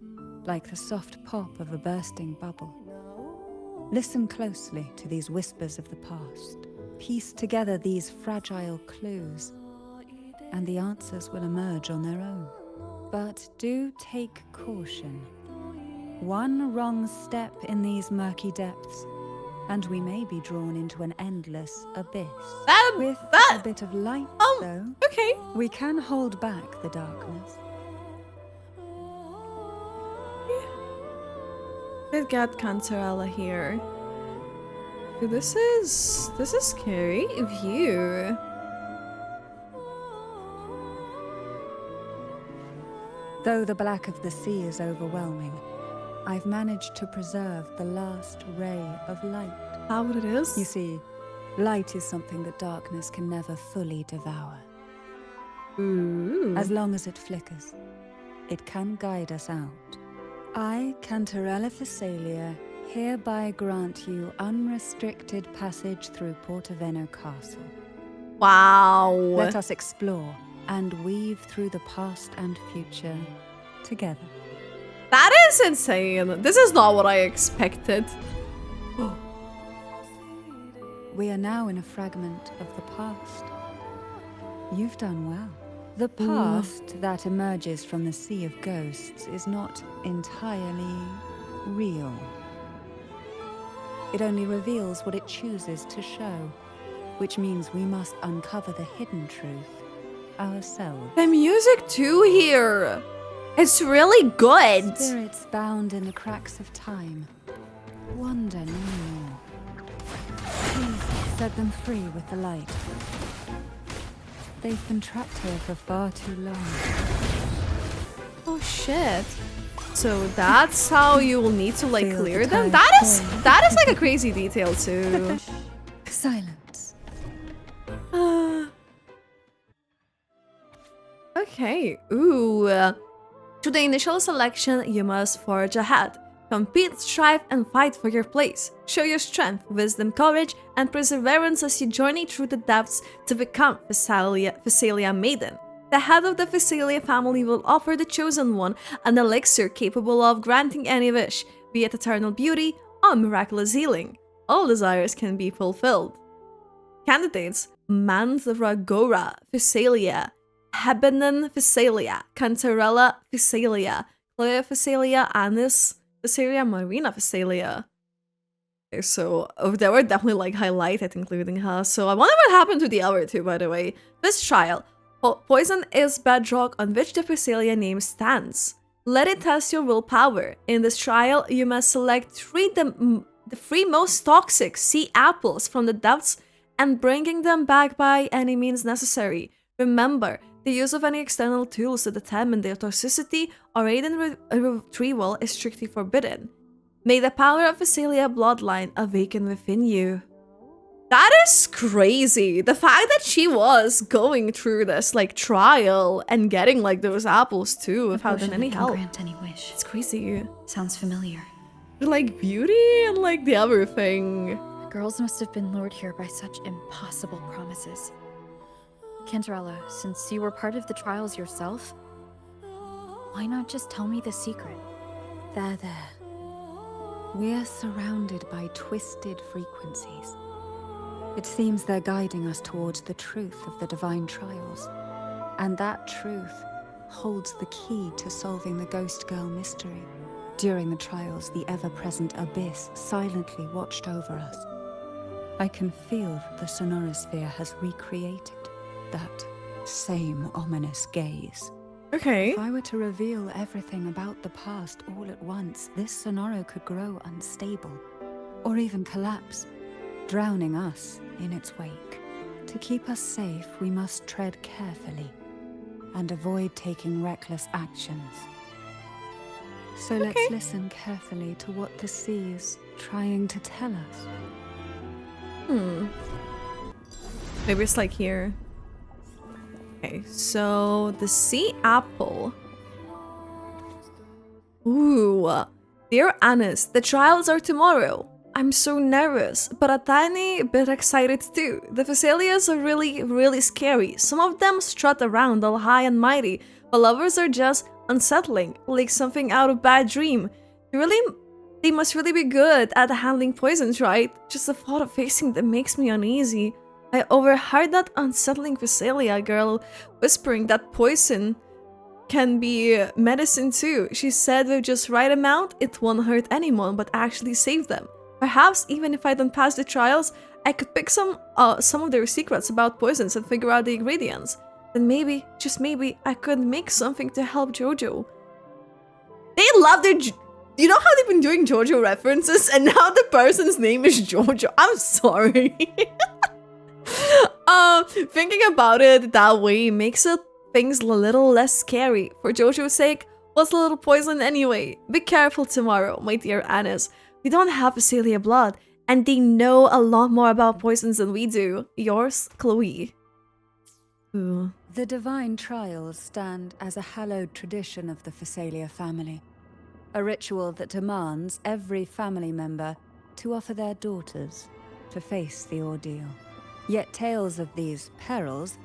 [SPEAKER 5] like the soft pop of a bursting bubble. Listen closely to these whispers of the past. Piece together these fragile clues, and the answers will emerge on their own. But do take caution. One wrong step in these murky depths, and we may be drawn into an endless abyss. With a bit of light, though,
[SPEAKER 1] Okay.
[SPEAKER 5] we can hold back the darkness.
[SPEAKER 1] We've got Cantarella here. Dude, this is scary view.
[SPEAKER 5] Though the black of the sea is overwhelming, I've managed to preserve the last ray of light.
[SPEAKER 1] How it is?
[SPEAKER 5] You see, light is something that darkness can never fully devour.
[SPEAKER 1] Ooh.
[SPEAKER 5] As long as it flickers, it can guide us out. I, Cantarella Physalia, hereby grant you unrestricted passage through Portovino Castle.
[SPEAKER 1] Wow.
[SPEAKER 5] Let us explore and weave through the past and future together.
[SPEAKER 1] That is insane. This is not what I expected.
[SPEAKER 5] We are now in a fragment of the past. You've done well. The past that emerges from the Sea of Ghosts is not entirely real. It only reveals what it chooses to show, which means we must uncover the hidden truth ourselves.
[SPEAKER 1] The music too here. It's really good.
[SPEAKER 5] Spirits bound in the cracks of time. Wonder no more. Please set them free with the light. They've been trapped here for far too long.
[SPEAKER 1] Oh shit. So that's how you will need to like
[SPEAKER 5] Feel
[SPEAKER 1] clear
[SPEAKER 5] the
[SPEAKER 1] them?
[SPEAKER 5] tide
[SPEAKER 1] That is like a crazy detail too.
[SPEAKER 5] Silence.
[SPEAKER 1] Okay. Ooh. To the initial selection, you must forge ahead. Compete, strive, and fight for your place. Show your strength, wisdom, courage, and perseverance as you journey through the depths to become Physalia Maiden. The head of the Physalia family will offer the chosen one an elixir capable of granting any wish, be it eternal beauty or miraculous healing. All desires can be fulfilled. Candidates: Mandragora Physalia, Hebenon Physalia, Cantarella Physalia, Clea Physalia, Anis Physalia, Marina Physalia. Okay, so they were definitely like highlighted, including her. So I wonder what happened to the other two, by the way. This trial. Poison is bedrock on which the Physalia name stands. Let it test your willpower. In this trial, you must select the three most toxic sea apples from the depths and bringing them back by any means necessary. Remember, the use of any external tools to determine their toxicity or aid in retrieval is strictly forbidden. May the power of Physalia bloodline awaken within you. That is crazy. The fact that she was going through this like trial and getting like those apples too without any help.
[SPEAKER 2] Grant any wish.
[SPEAKER 1] It's crazy.
[SPEAKER 2] Sounds familiar.
[SPEAKER 1] Like beauty and like the other thing.
[SPEAKER 2] The girls must have been lured here by such impossible promises. Cantarella, since you were part of the trials yourself, why not just tell me the secret?
[SPEAKER 5] There. We are surrounded by twisted frequencies. It seems they're guiding us towards the truth of the divine trials. And that truth holds the key to solving the Ghost Girl mystery. During the trials, the ever-present abyss silently watched over us. I can feel the sonorosphere has recreated that same ominous gaze.
[SPEAKER 1] Okay.
[SPEAKER 5] If I were to reveal everything about the past all at once, this sonoro could grow unstable, or even collapse. drowning us in its wake. To keep us safe, we must tread carefully and avoid taking reckless actions. So let's listen carefully to what the sea is trying to tell us.
[SPEAKER 1] Maybe it's like here. Okay, so the sea apple. Ooh. Dear Anis, the trials are tomorrow. I'm so nervous, but a tiny bit excited too. The Phasalias are really scary. Some of them strut around all high and mighty, while others are just unsettling, like something out of bad dream. They must really be good at handling poisons, right? Just the thought of facing them makes me uneasy. I overheard that unsettling Phasalia girl whispering that poison can be medicine too. She said with just right amount, it won't hurt anyone, but actually save them. Perhaps even if I don't pass the trials, I could pick some of their secrets about poisons and figure out the ingredients. Then maybe, just maybe, I could make something to help JoJo. They love their... You know how they've been doing JoJo references and now the person's name is JoJo? I'm sorry. Thinking about it that way makes things a little less scary. For JoJo's sake, what's a little poison anyway? Be careful tomorrow, my dear Anis. We don't have Phasalia blood, and they know a lot more about poisons than we do. Yours, Chloe. Ooh.
[SPEAKER 5] The divine trials stand as a hallowed tradition of the Phasalia family. A ritual that demands every family member to offer their daughters to face the ordeal. Yet tales of these perils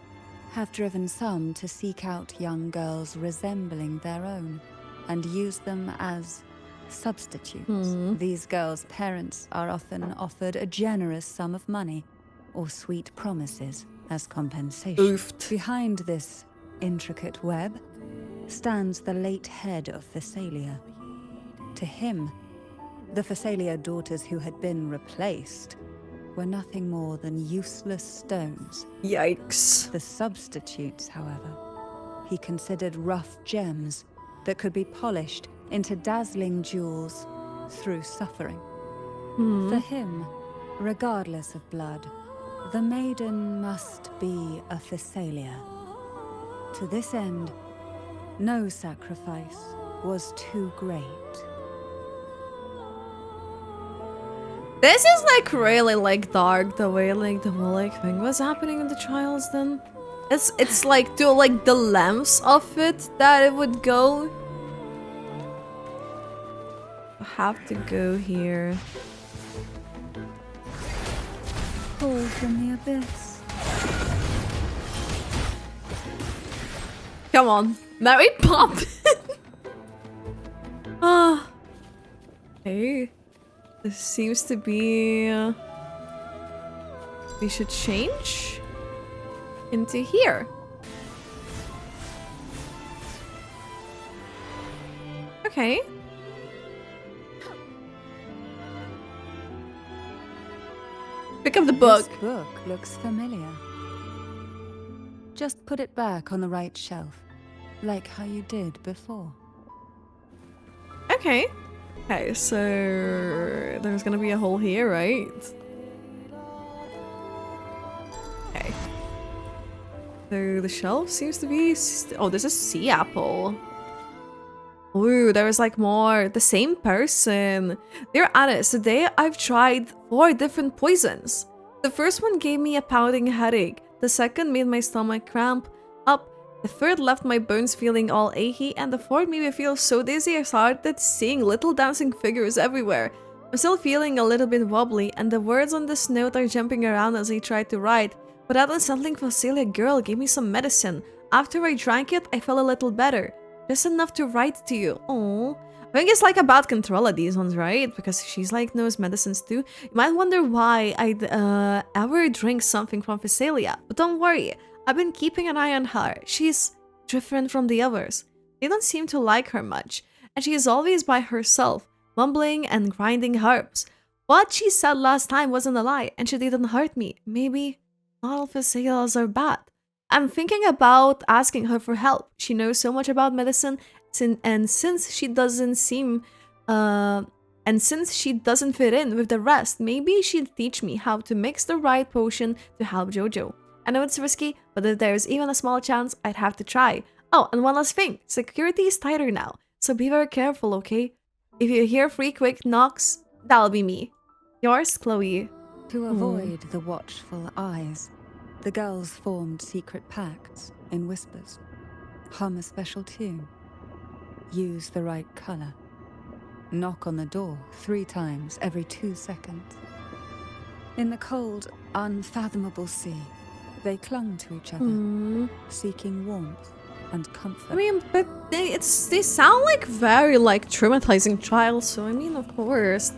[SPEAKER 5] have driven some to seek out young girls resembling their own and use them as substitutes. These girls' parents are often offered a generous sum of money or sweet promises as compensation.
[SPEAKER 1] Oofed.
[SPEAKER 5] Behind this intricate web stands the late head of Phasalia. To him, the Phasalia daughters who had been replaced were nothing more than useless stones.
[SPEAKER 1] Yikes.
[SPEAKER 5] The substitutes, however, he considered rough gems that could be polished into dazzling jewels through suffering. For him, regardless of blood, the maiden must be a Phasalia. To this end, no sacrifice was too great.
[SPEAKER 1] This is like really like dark the way like the whole like thing was happening in the trials then. It's like to like the lengths of it that it would go. I have to go here.
[SPEAKER 5] Pull from the abyss.
[SPEAKER 1] Come on, Mary Poppins. Ah. Hey. This seems to be... we should change into here. Okay. Pick up the book.
[SPEAKER 5] This book looks familiar. Just put it back on the right shelf, like how you did before.
[SPEAKER 1] Okay. Okay, so there's gonna be a hole here, right? Okay. So the shelf seems to be... oh, this is sea apple. Ooh, there's like more. The same person. Dear Anis, today I've tried 4 different poisons. The first one gave me a pounding headache. The second made my stomach cramp up. The third left my bones feeling all achy, and the fourth made me feel so dizzy I started seeing little dancing figures everywhere. I'm still feeling a little bit wobbly, and the words on this note are jumping around as I try to write, but that unsettling Phasalia girl gave me some medicine. After I drank it, I felt a little better. Just enough to write to you. Oh, I think it's like about Cantarella, these ones, right? Because she's like knows medicines too. You might wonder why I'd ever drink something from Phasalia, but don't worry. I've been keeping an eye on her. She's different from the others. They don't seem to like her much, and she is always by herself, mumbling and grinding herbs. What she said last time wasn't a lie, and she didn't hurt me. Maybe not all Phasalias are bad. I'm thinking about asking her for help. She knows so much about medicine, and since she doesn't seem And since she doesn't fit in with the rest, maybe she'd teach me how to mix the right potion to help Jojo. I know it's risky, but if there's even a small chance, I'd have to try. Oh, and one last thing. Security is tighter now, so be very careful, okay? If you hear 3 quick knocks, that'll be me. Yours, Chloe.
[SPEAKER 5] To avoid the watchful eyes, the girls formed secret pacts in whispers. Hum a special tune. Use the right color. Knock on the door 3 times every 2 seconds. In the cold, unfathomable sea, they clung to each other, seeking warmth and comfort.
[SPEAKER 1] I mean, but they sound like very like traumatizing trials, so I mean, of course.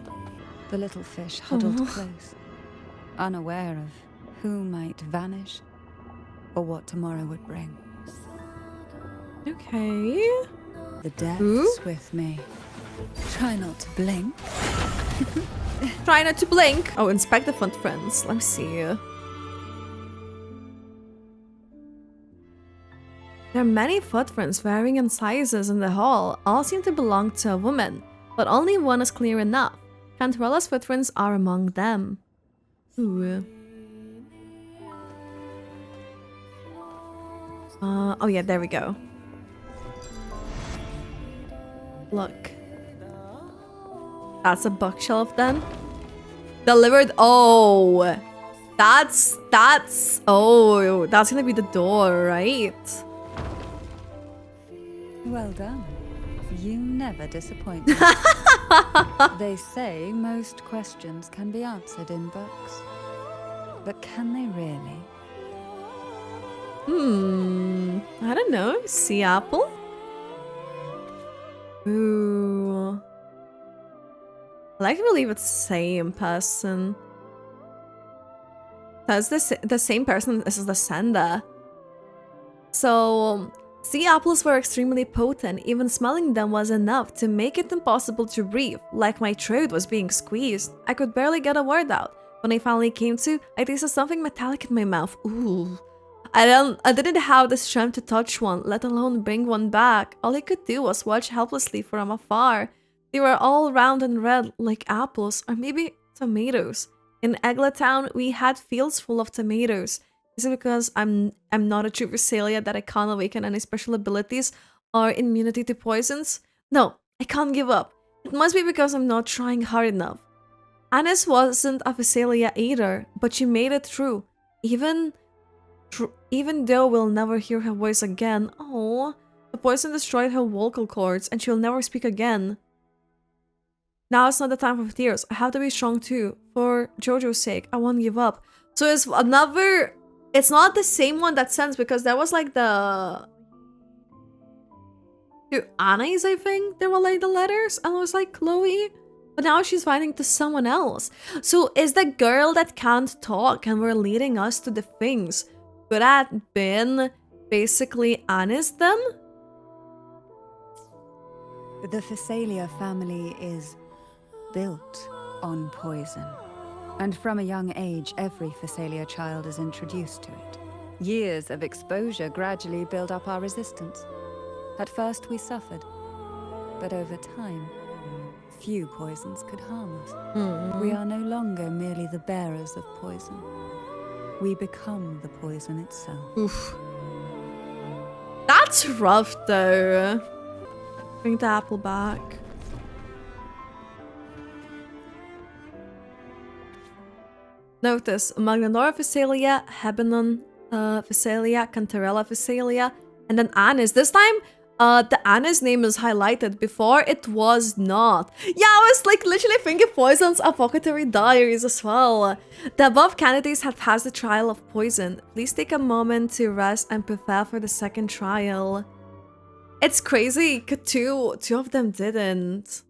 [SPEAKER 5] The little fish huddled close, unaware of who might vanish or what tomorrow would bring.
[SPEAKER 1] Okay.
[SPEAKER 5] The depths with me. Try not to blink.
[SPEAKER 1] Try not to blink. Oh, inspect the footprints. Let me see. There are many footprints varying in sizes in the hall. All seem to belong to a woman, but only one is clear enough. Cantarella's footprints are among them. Ooh. Oh yeah, there we go. Look. That's a bookshelf then. Delivered. Oh. That's gonna be the door, right?
[SPEAKER 5] Well done. You never disappoint me. They say most questions can be answered in books. But can they really?
[SPEAKER 1] I don't know. Sea apple? Ooh. I like to believe it's the same person. That's the same person as the sender. So, sea apples were extremely potent. Even smelling them was enough to make it impossible to breathe, like my throat was being squeezed. I could barely get a word out. When I finally came to, I tasted something metallic in my mouth. Ooh. I didn't have the strength to touch one, let alone bring one back. All I could do was watch helplessly from afar. They were all round and red, like apples, or maybe tomatoes. In Eglatown, we had fields full of tomatoes. Is it because I'm not a true Visalia that I can't awaken any special abilities or immunity to poisons? No, I can't give up. It must be because I'm not trying hard enough. Anis wasn't a Visalia either, but she made it through. Even though we'll never hear her voice again. Oh, the poison destroyed her vocal cords and she'll never speak again. Now it's not the time for tears. I have to be strong too. For Jojo's sake, I won't give up. So it's another... It's not the same one that sends, because there was like the... To Anais, I think, there were like the letters, and it was like Chloe. But now she's writing to someone else. So is the girl that can't talk and we're leading us to the things, could that been basically Anis then?
[SPEAKER 5] The Visalia family is built on poison. And from a young age, every Visalia child is introduced to it. Years of exposure gradually build up our resistance. At first we suffered, but over time, few poisons could harm us. We are no longer merely the bearers of poison. We become the poison itself.
[SPEAKER 1] Oof. That's rough though. Bring the apple back. Notice, Magnanora Visalia, Hebanon Visalia, Cantarella Visalia, and then Anis. This time, the Anis name is highlighted. Before, it was not. Yeah, I was like literally thinking Poison's Apothecary Diaries as well. The above candidates have passed the trial of poison. Please take a moment to rest and prepare for the second trial. It's crazy, two of them didn't.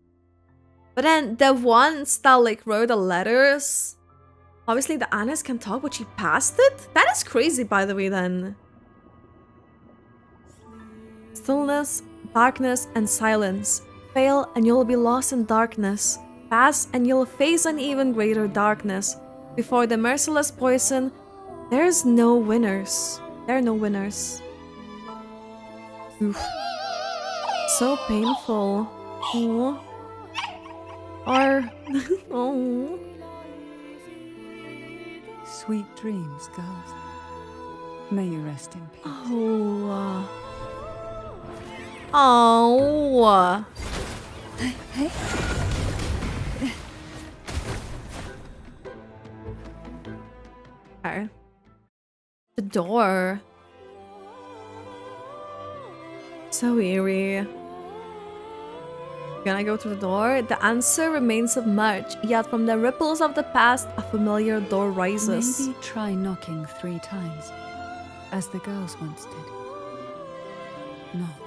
[SPEAKER 1] But then the ones that like wrote the letters... Obviously, the Anis can talk, but she passed it? That is crazy, by the way, then. Stillness, darkness, and silence. Fail, and you'll be lost in darkness. Pass, and you'll face an even greater darkness. Before the merciless poison, there's no winners. There are no winners. Oof. So painful. Aww. Or oh.
[SPEAKER 5] Sweet dreams, girls. May you rest in peace.
[SPEAKER 1] Oh. Oh.
[SPEAKER 5] Hey?
[SPEAKER 1] Okay. The door. So eerie. Can I go through the door? The answer remains submerged, yet from the ripples of the past, a familiar door rises.
[SPEAKER 5] Maybe try knocking 3 times, as the girls once did. Knock.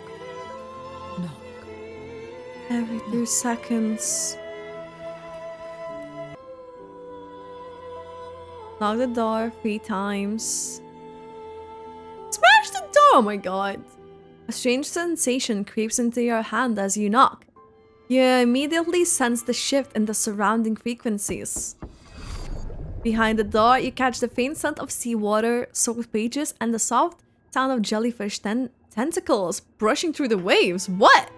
[SPEAKER 5] Knock.
[SPEAKER 1] Every 2 seconds. Knock the door 3 times. Smash the door! Oh my god. A strange sensation creeps into your hand as you knock. You immediately sense the shift in the surrounding frequencies. Behind the door, you catch the faint scent of seawater, soaked pages, and the soft sound of jellyfish tentacles brushing through the waves. What?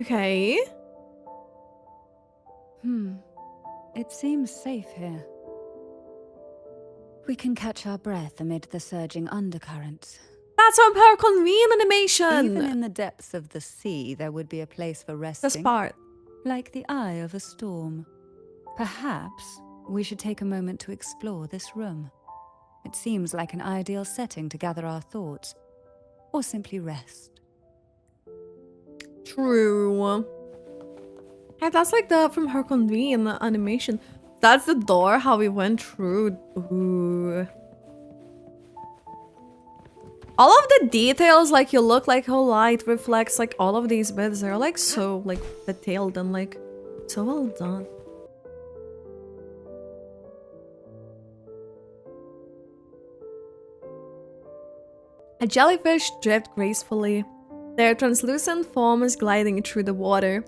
[SPEAKER 1] Okay.
[SPEAKER 5] It seems safe here. We can catch our breath amid the surging undercurrents.
[SPEAKER 1] That's from her convene animation!
[SPEAKER 5] Even in the depths of the sea, there would be a place for resting.
[SPEAKER 1] This part.
[SPEAKER 5] Like the eye of a storm. Perhaps we should take a moment to explore this room. It seems like an ideal setting to gather our thoughts. Or simply rest.
[SPEAKER 1] True. Yeah, that's like the from her convene animation. That's the door, how we went through. Ooh. All of the details, like you look like how light reflects, like all of these bits, they're like so like detailed and like so well done. A jellyfish drift gracefully. Their translucent form is gliding through the water.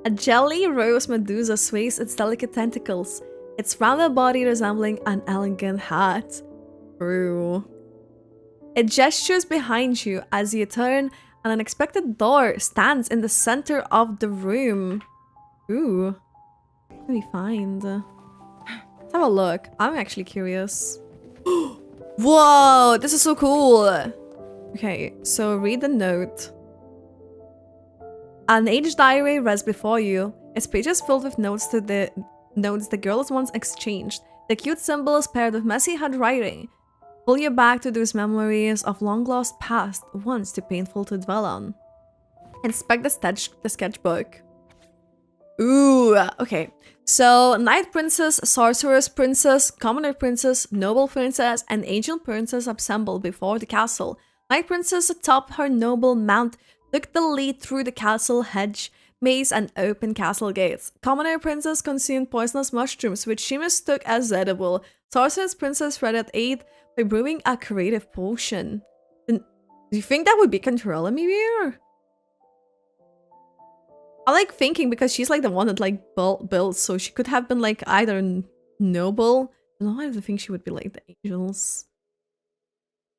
[SPEAKER 1] A jelly rose medusa sways its delicate tentacles, its rounded body resembling an elegant hat. True. It gestures behind you as you turn. An unexpected door stands in the center of the room. Ooh. What do we find? Let's have a look. I'm actually curious. Whoa, this is so cool. Okay, so read the note. An aged diary rests before you. Its pages filled with notes the girls once exchanged. The cute symbols paired with messy handwriting pull you back to those memories of long-lost past, once too painful to dwell on. Inspect the sketchbook. Ooh, okay. So, Knight Princess, Sorceress Princess, Commoner Princess, Noble Princess, and Angel Princess assembled before the castle. Knight Princess atop her noble mount took the lead through the castle hedge, maze, and open castle gates. Commoner Princess consumed poisonous mushrooms, which she mistook as edible. Sorceress Princess rendered aid by brewing a creative potion. Do you think that would be Cantarella maybe? Or? I like thinking because she's like the one that like built, so she could have been like either noble. No, I don't think she would be like the angels.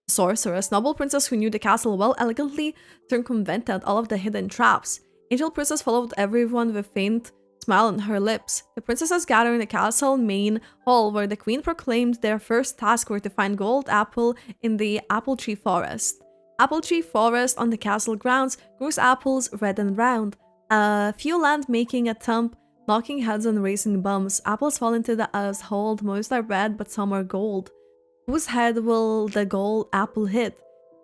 [SPEAKER 1] Sorceress, noble princess who knew the castle well, elegantly circumvented all of the hidden traps. Angel princess followed everyone with a faint smile on her lips. The princesses gathered in the castle main hall where the queen proclaimed their first task were to find gold apple in the apple tree forest. Apple tree forest on the castle grounds grows apples red and round. A few land making a thump, knocking heads and raising bums. Apples fall into the hold. Most are red, but some are gold. Whose head will the gold apple hit?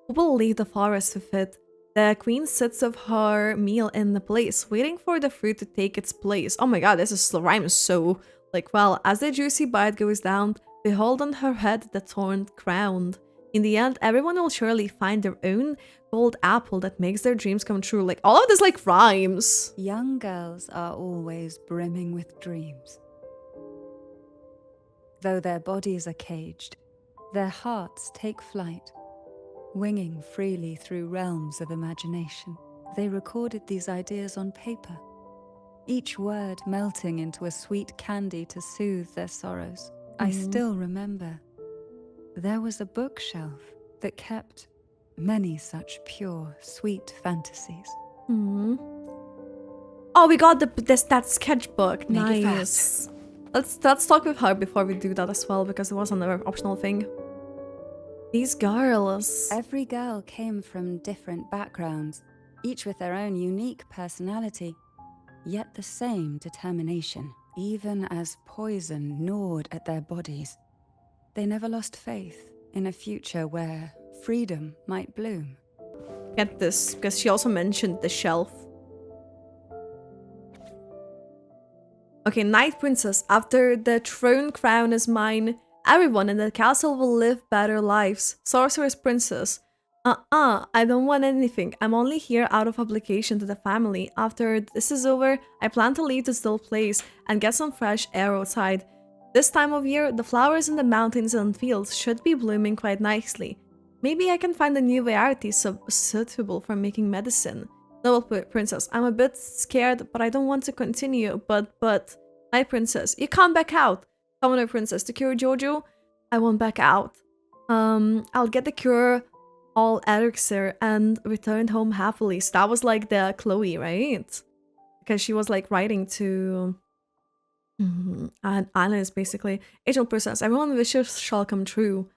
[SPEAKER 1] Who will leave the forest with it? The queen sits with her meal in the place, waiting for the fruit to take its place. Oh my god, this rhymes so like well. As the juicy bite goes down, behold on her head the thorn crown. In the end, everyone will surely find their own gold apple that makes their dreams come true. Like all of this like rhymes.
[SPEAKER 5] Young girls are always brimming with dreams. Though their bodies are caged, their hearts take flight. Winging freely through realms of imagination, they recorded these ideas on paper, each word melting into a sweet candy to soothe their sorrows. I still remember. There was a bookshelf that kept many such pure, sweet fantasies.
[SPEAKER 1] Oh, we got that sketchbook.
[SPEAKER 2] Make it
[SPEAKER 1] Nice. Let's talk with her before we do that as well, because it was another optional thing. These girls.
[SPEAKER 5] Every girl came from different backgrounds, each with their own unique personality, yet the same determination. Even as poison gnawed at their bodies, they never lost faith in a future where freedom might bloom.
[SPEAKER 1] Get this, because she also mentioned the shelf. Okay, Night Princess. After the throne crown is mine, everyone in the castle will live better lives. Sorceress Princess. I don't want anything. I'm only here out of obligation to the family. After this is over, I plan to leave this dull place and get some fresh air outside. This time of year, the flowers in the mountains and fields should be blooming quite nicely. Maybe I can find a new variety suitable for making medicine. Noble Princess, I'm a bit scared, but I don't want to continue. But, Night Princess, you can't back out. Commoner Princess, to cure Jojo, I won't back out. I'll get the cure all elixir and returned home happily. So that was like the Chloe, right? Because she was like writing to and Alice basically. Angel Princess, everyone wishes shall come true.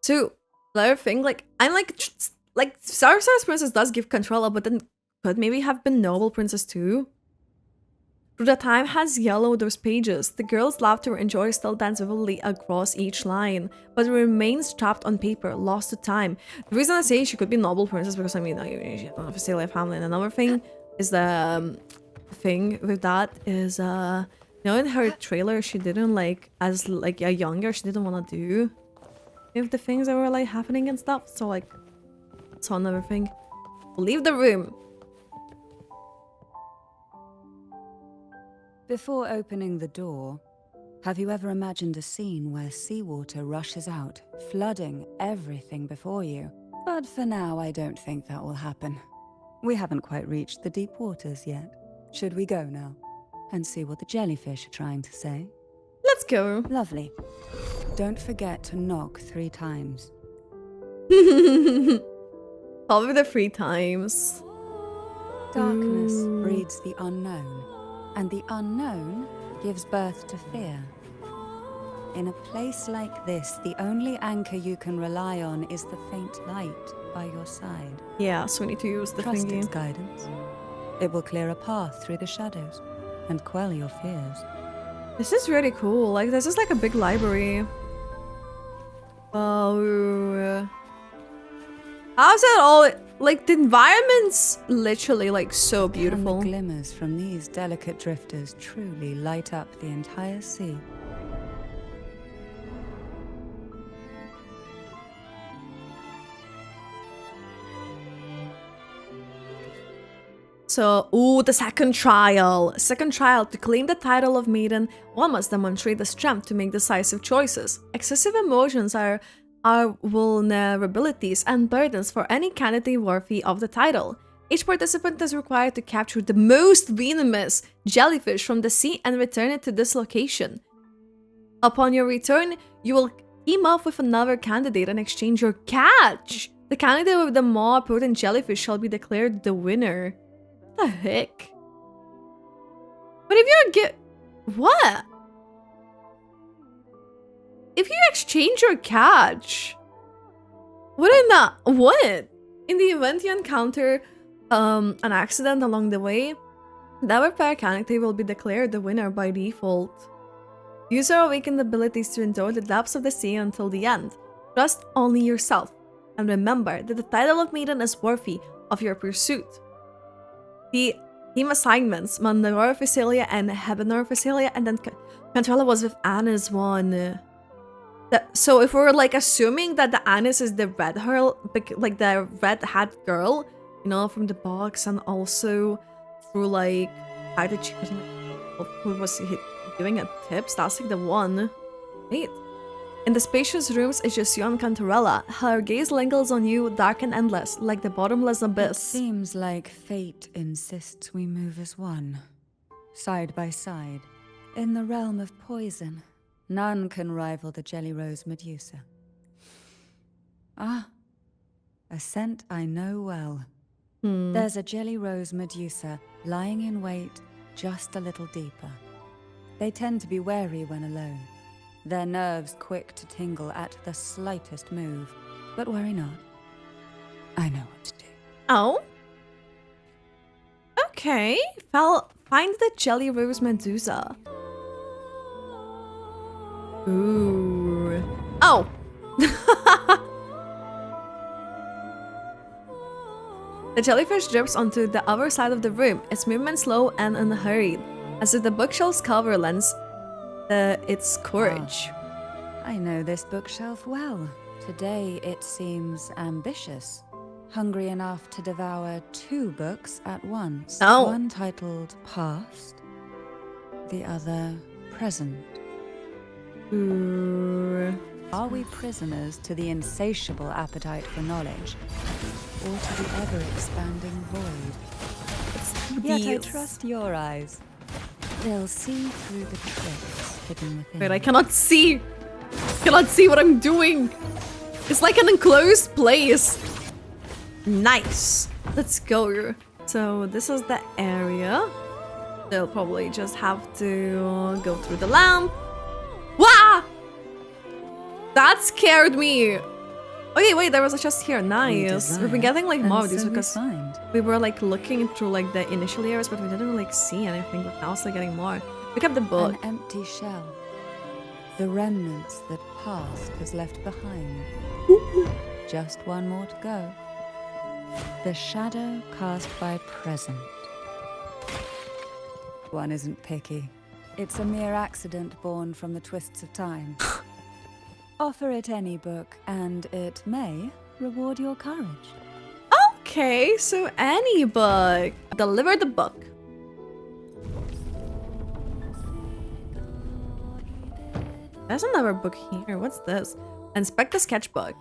[SPEAKER 1] So another thing, like I'm like Sorceress Princess does give Cantarella, but then could maybe have been Noble Princess too. Through the time has yellowed those pages, the girl's laughter and joy still dance vividly across each line, but it remains trapped on paper, lost to time. The reason I say she could be Noble Princess because I mean, she doesn't have a still family. And another thing is the thing with that is, you know, in her trailer, she didn't like, as like a younger, she didn't want to do with the things that were like happening and stuff. So like, that's another thing. Leave the room.
[SPEAKER 5] Before opening the door, have you ever imagined a scene where seawater rushes out, flooding everything before you? But for now, I don't think that will happen. We haven't quite reached the deep waters yet. Should we go now and see what the jellyfish are trying to say?
[SPEAKER 1] Let's go.
[SPEAKER 5] Lovely. Don't forget to knock 3 times.
[SPEAKER 1] Probably the 3 times.
[SPEAKER 5] Darkness breeds the unknown, and the unknown gives birth to fear. In a place like this, the only anchor you can rely on is the faint light by your side.
[SPEAKER 1] Yeah, so we need to use the
[SPEAKER 5] Trust
[SPEAKER 1] thingy.
[SPEAKER 5] its guidance. It will clear a path through the shadows and quell your fears.
[SPEAKER 1] This is really cool. Like, this is like a big library. Oh. How's it all? Like, the environment's literally like so beautiful.
[SPEAKER 5] And the glimmers from these delicate drifters truly light up the entire sea.
[SPEAKER 1] So, ooh, the second trial. Second trial. To claim the title of maiden, one must demonstrate the strength to make decisive choices. Excessive emotions are vulnerabilities and burdens for any candidate worthy of the title. Each participant is required to capture the most venomous jellyfish from the sea and return it to this location. Upon your return, you will team up with another candidate and exchange your catch. The candidate with the more potent jellyfish shall be declared the winner. What the heck? But if you get... What? If you exchange your catch, wouldn't that... What? In the event you encounter an accident along the way, the other pair candidate will be declared the winner by default. Use your awakened abilities to endure the depths of the sea until the end. Trust only yourself, and remember that the title of maiden is worthy of your pursuit. The team assignments, Mandalore Physalia and Heavenor Physalia, and then Cantarella was with Anna's one. So if we're like assuming that the Annis is the red girl, like the red hat girl, you know, from the box, and also through like how did she who was he giving her tips? That's like the one. Wait. In the spacious rooms is just you and Cantarella. Her gaze lingers on you, dark and endless, like the bottomless abyss.
[SPEAKER 5] It seems like fate insists we move as one, side by side, in the realm of poison. None can rival the Jelly Rose Medusa. Ah, a scent I know well. There's a Jelly Rose Medusa lying in wait just a little deeper. They tend to be wary when alone, their nerves quick to tingle at the slightest move. But worry not. I know what to do.
[SPEAKER 1] Oh? Okay. Find the Jelly Rose Medusa. Ooh. Oh! The jellyfish drips onto the other side of the room, its movement slow and unhurried, as if the bookshelf's cover lends its courage.
[SPEAKER 5] I know this bookshelf well. Today it seems ambitious, hungry enough to devour 2 books at once.
[SPEAKER 1] Oh.
[SPEAKER 5] One titled Past, the other Present.
[SPEAKER 1] Ooh.
[SPEAKER 5] Are we prisoners to the insatiable appetite for knowledge, or to the ever-expanding void? Yet I trust your eyes. They'll see through the tricks hidden within.
[SPEAKER 1] Wait, I cannot see. Cannot see what I'm doing. It's like an enclosed place. Nice. Let's go. So this is the area. They'll probably just have to go through the lamp. Wah! That scared me. Okay, wait, there was a chest here. Nice. We've been getting like more of these because we were like looking through like the initial areas, but we didn't like see anything. But now we're getting more. Pick up the book.
[SPEAKER 5] An empty shell. The remnants that past has left behind. Just one more to go. The shadow cast by present. One isn't picky. It's a mere accident born from the twists of time. Offer it any book, and it may reward your courage.
[SPEAKER 1] Okay, so any book. Deliver the book. There's another book here. What's this? Inspect the sketchbook.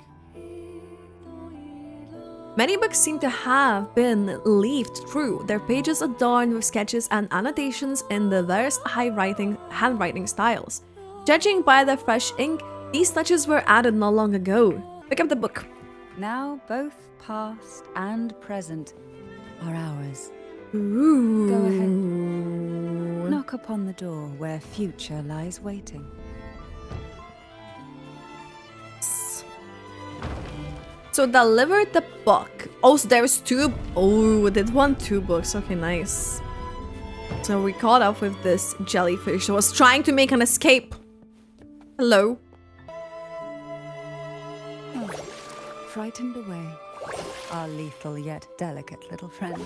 [SPEAKER 1] Many books seem to have been leafed through, their pages adorned with sketches and annotations in the various handwriting styles. Judging by the fresh ink, these touches were added not long ago. Pick up the book.
[SPEAKER 5] Now both past and present are ours.
[SPEAKER 1] Ooh.
[SPEAKER 5] Go ahead. Knock upon the door where future lies waiting.
[SPEAKER 1] So deliver the book. Oh, so there's 2. Oh, did 2 books. Okay, nice. So we caught up with this jellyfish who was trying to make an escape. Hello.
[SPEAKER 5] Oh, frightened away. Our lethal yet delicate little friend.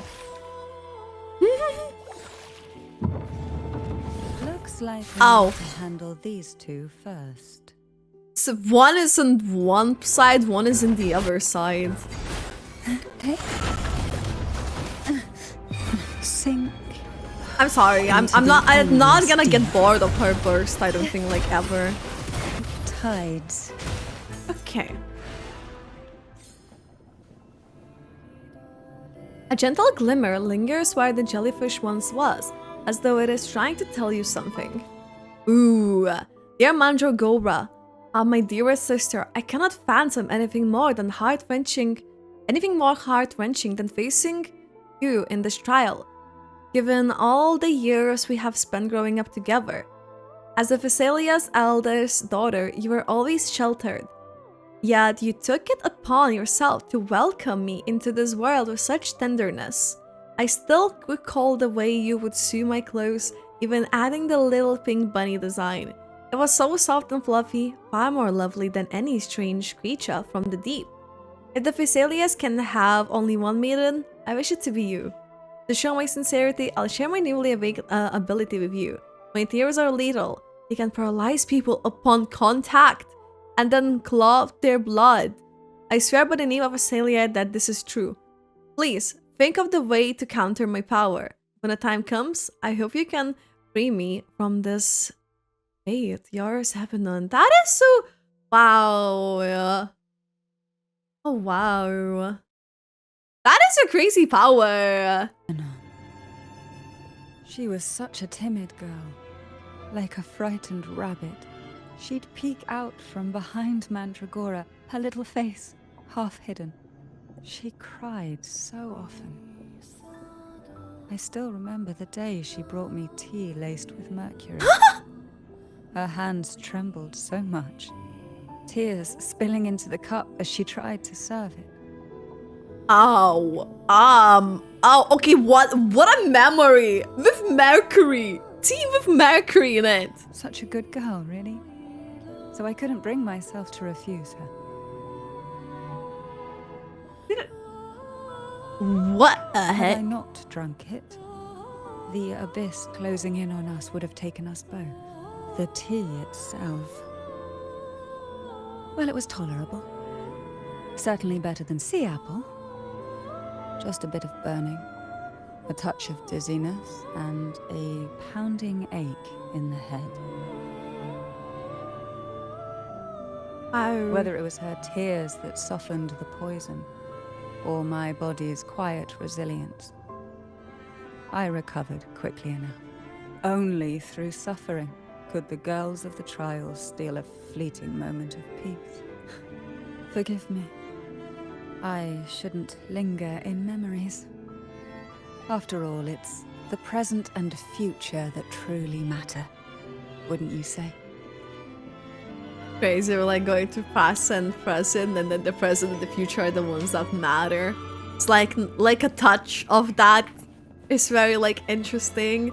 [SPEAKER 5] Looks like we need to handle these 2 first.
[SPEAKER 1] So one is on one side, one is in the other side.
[SPEAKER 5] Okay. Sink.
[SPEAKER 1] I'm sorry. I'm not gonna get bored of her burst. I don't think like ever.
[SPEAKER 5] Tides.
[SPEAKER 1] Okay. A gentle glimmer lingers where the jellyfish once was, as though it is trying to tell you something. Ooh, dear Mandragora. My dearest sister, I cannot fathom anything more heart-wrenching than facing you in this trial, given all the years we have spent growing up together. As the Thessalia's eldest daughter, you were always sheltered, yet you took it upon yourself to welcome me into this world with such tenderness. I still recall the way you would sew my clothes, even adding the little pink bunny design. It was so soft and fluffy, far more lovely than any strange creature from the deep. If the Thessalias can have only one maiden, I wish it to be you. To show my sincerity, I'll share my newly awakened ability with you. My tears are lethal. They can paralyze people upon contact, and then clot their blood. I swear by the name of Thessalia that this is true. Please, think of the way to counter my power. When the time comes, I hope you can free me from this fate yours have none. That is so... Wow. Oh, wow. That is a crazy power.
[SPEAKER 5] She was such a timid girl. Like a frightened rabbit. She'd peek out from behind Mandragora, her little face half hidden. She cried so often. I still remember the day she brought me tea laced with mercury. Her hands trembled so much, tears spilling into the cup as she tried to serve it.
[SPEAKER 1] Okay, what a memory! With mercury! Tea with mercury in it!
[SPEAKER 5] Such a good girl, really. So I couldn't bring myself to refuse her.
[SPEAKER 1] What the
[SPEAKER 5] Had I
[SPEAKER 1] heck?
[SPEAKER 5] not drunk it, the abyss closing in on us would have taken us both. The tea itself, well, it was tolerable. Certainly better than sea apple. Just a bit of burning, a touch of dizziness, and a pounding ache in the head. Whether it was her tears that softened the poison, or my body's quiet resilience, I recovered quickly enough. Only through suffering could the girls of the trials steal a fleeting moment of peace. Forgive me. I shouldn't linger in memories. After all, it's the present and future that truly matter, wouldn't you say?
[SPEAKER 1] Crazy, we're like going to past and present, and then the present and the future are the ones that matter. It's like a touch of that is very like interesting.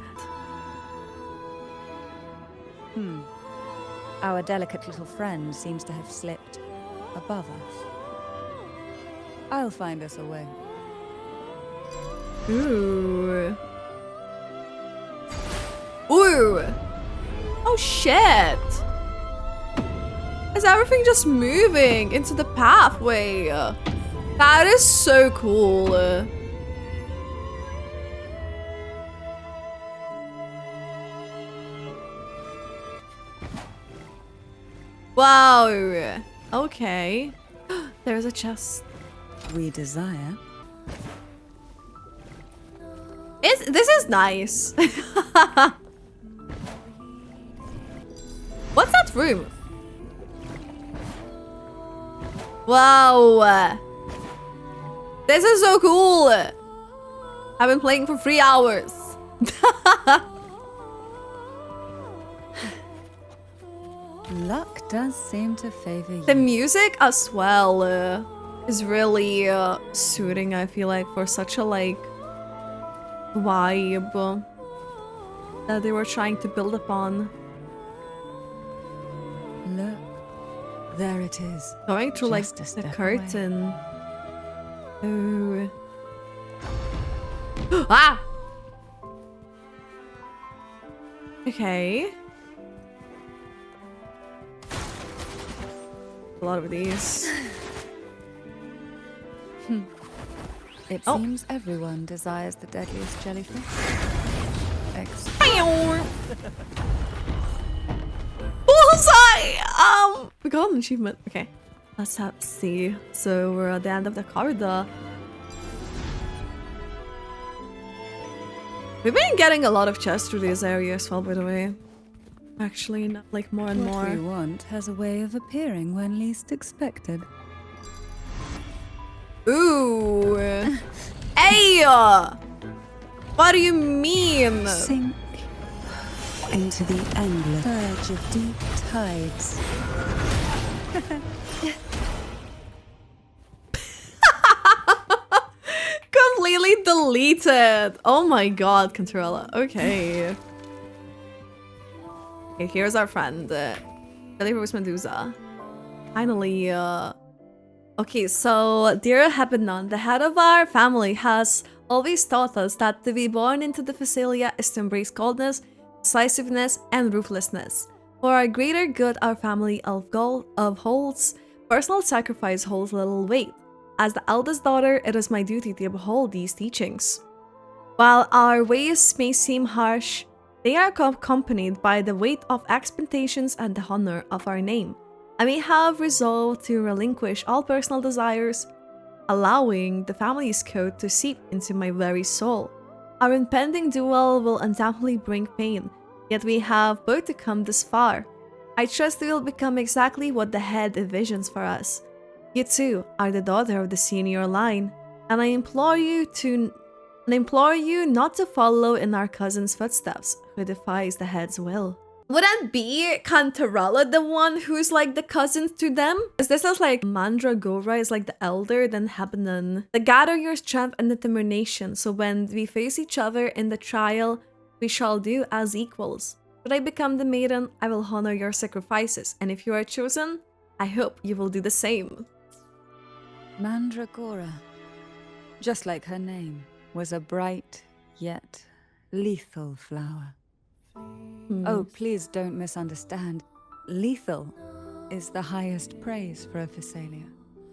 [SPEAKER 5] Our delicate little friend seems to have slipped above us. I'll find us a way.
[SPEAKER 1] Ooh. Ooh. Oh shit. Is everything just moving into the pathway? That is so cool. Wow. Okay. There's a chest.
[SPEAKER 5] We desire.
[SPEAKER 1] This is nice. What's that room? Wow. This is so cool. I've been playing for 3 hours.
[SPEAKER 5] Luck does seem to favor you.
[SPEAKER 1] The music as well is really suiting, I feel like, for such a like vibe that they were trying to build upon.
[SPEAKER 5] Look, there it is.
[SPEAKER 1] Going through like
[SPEAKER 5] Just a
[SPEAKER 1] the
[SPEAKER 5] step
[SPEAKER 1] curtain. Oh. Ah! Okay. A lot of these.
[SPEAKER 5] It
[SPEAKER 1] Oh.
[SPEAKER 5] seems everyone desires the deadliest jellyfish.
[SPEAKER 1] Bullseye! We got an achievement. Okay. Let's see. So we're at the end of the corridor. We've been getting a lot of chests through this area as well, by the way. Actually, not like more and
[SPEAKER 5] What we
[SPEAKER 1] more.
[SPEAKER 5] want has a way of appearing when least expected.
[SPEAKER 1] Ooh. Hey! What do you mean?
[SPEAKER 5] Sink into the endless surge of deep tides.
[SPEAKER 1] Completely deleted. Oh my god, Cantarella. Okay. Okay, here's our friend. Jellyfish Medusa. Finally, Okay, so dear Habenon, the head of our family has always taught us that to be born into the Physalia is to embrace coldness, decisiveness, and ruthlessness. For our greater good, our family holds personal sacrifice holds little weight. As the eldest daughter, it is my duty to uphold these teachings. While our ways may seem harsh, they are accompanied by the weight of expectations and the honor of our name. I may have resolved to relinquish all personal desires, allowing the family's code to seep into my very soul. Our impending duel will undoubtedly bring pain, yet we have both to come this far. I trust we will become exactly what the head envisions for us. You too are the daughter of the senior line, and I implore you to and implore you not to follow in our cousin's footsteps, who defies the head's will. Wouldn't be Cantarella the one who's like the cousin to them? Because this is like Mandragora is like the elder, then Habanon. They gather your strength and determination, so when we face each other in the trial, we shall do as equals. Should I become the maiden, I will honor your sacrifices, and if you are chosen, I hope you will do the same.
[SPEAKER 5] Mandragora, just like her name, was a bright yet lethal flower. Oh, please don't misunderstand. Lethal is the highest praise for a Physalia.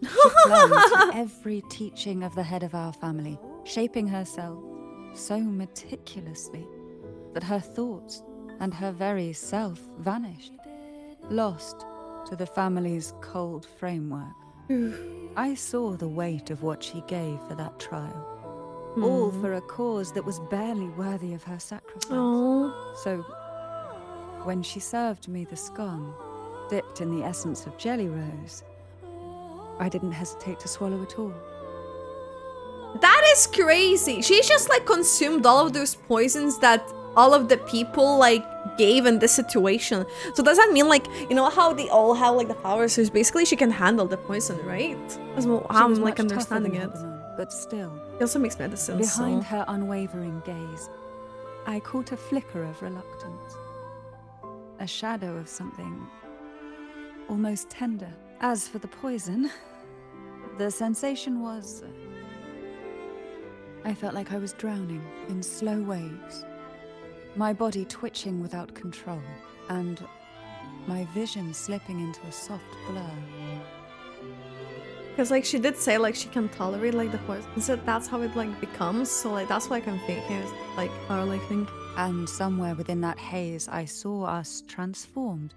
[SPEAKER 5] She clung to every teaching of the head of our family, shaping herself so meticulously that her thoughts and her very self vanished, lost to the family's cold framework. I saw the weight of what she gave for that trial. All for a cause that was barely worthy of her sacrifice.
[SPEAKER 1] Oh.
[SPEAKER 5] So, when she served me the scone, dipped in the essence of jelly rose, I didn't hesitate to swallow it all.
[SPEAKER 1] That is crazy. She just like consumed all of those poisons that all of the people like gave in this situation. So does that mean like, you know how they all have like the powers? So basically she can handle the poison, right? That's how I'm like
[SPEAKER 5] much tougher
[SPEAKER 1] understanding
[SPEAKER 5] than
[SPEAKER 1] it.
[SPEAKER 5] Habanon, but still,
[SPEAKER 1] She also makes medicine,
[SPEAKER 5] behind
[SPEAKER 1] so...
[SPEAKER 5] her unwavering gaze, I caught a flicker of reluctance. A shadow of something almost tender. As for the poison, the sensation was... I felt like I was drowning in slow waves, my body twitching without control, and my vision slipping into a soft blur.
[SPEAKER 1] Because like she did say like she can tolerate like the poison, so that's how it like becomes, so like that's why I can think it's like Carl, I think.
[SPEAKER 5] And somewhere within that haze, I saw us transformed.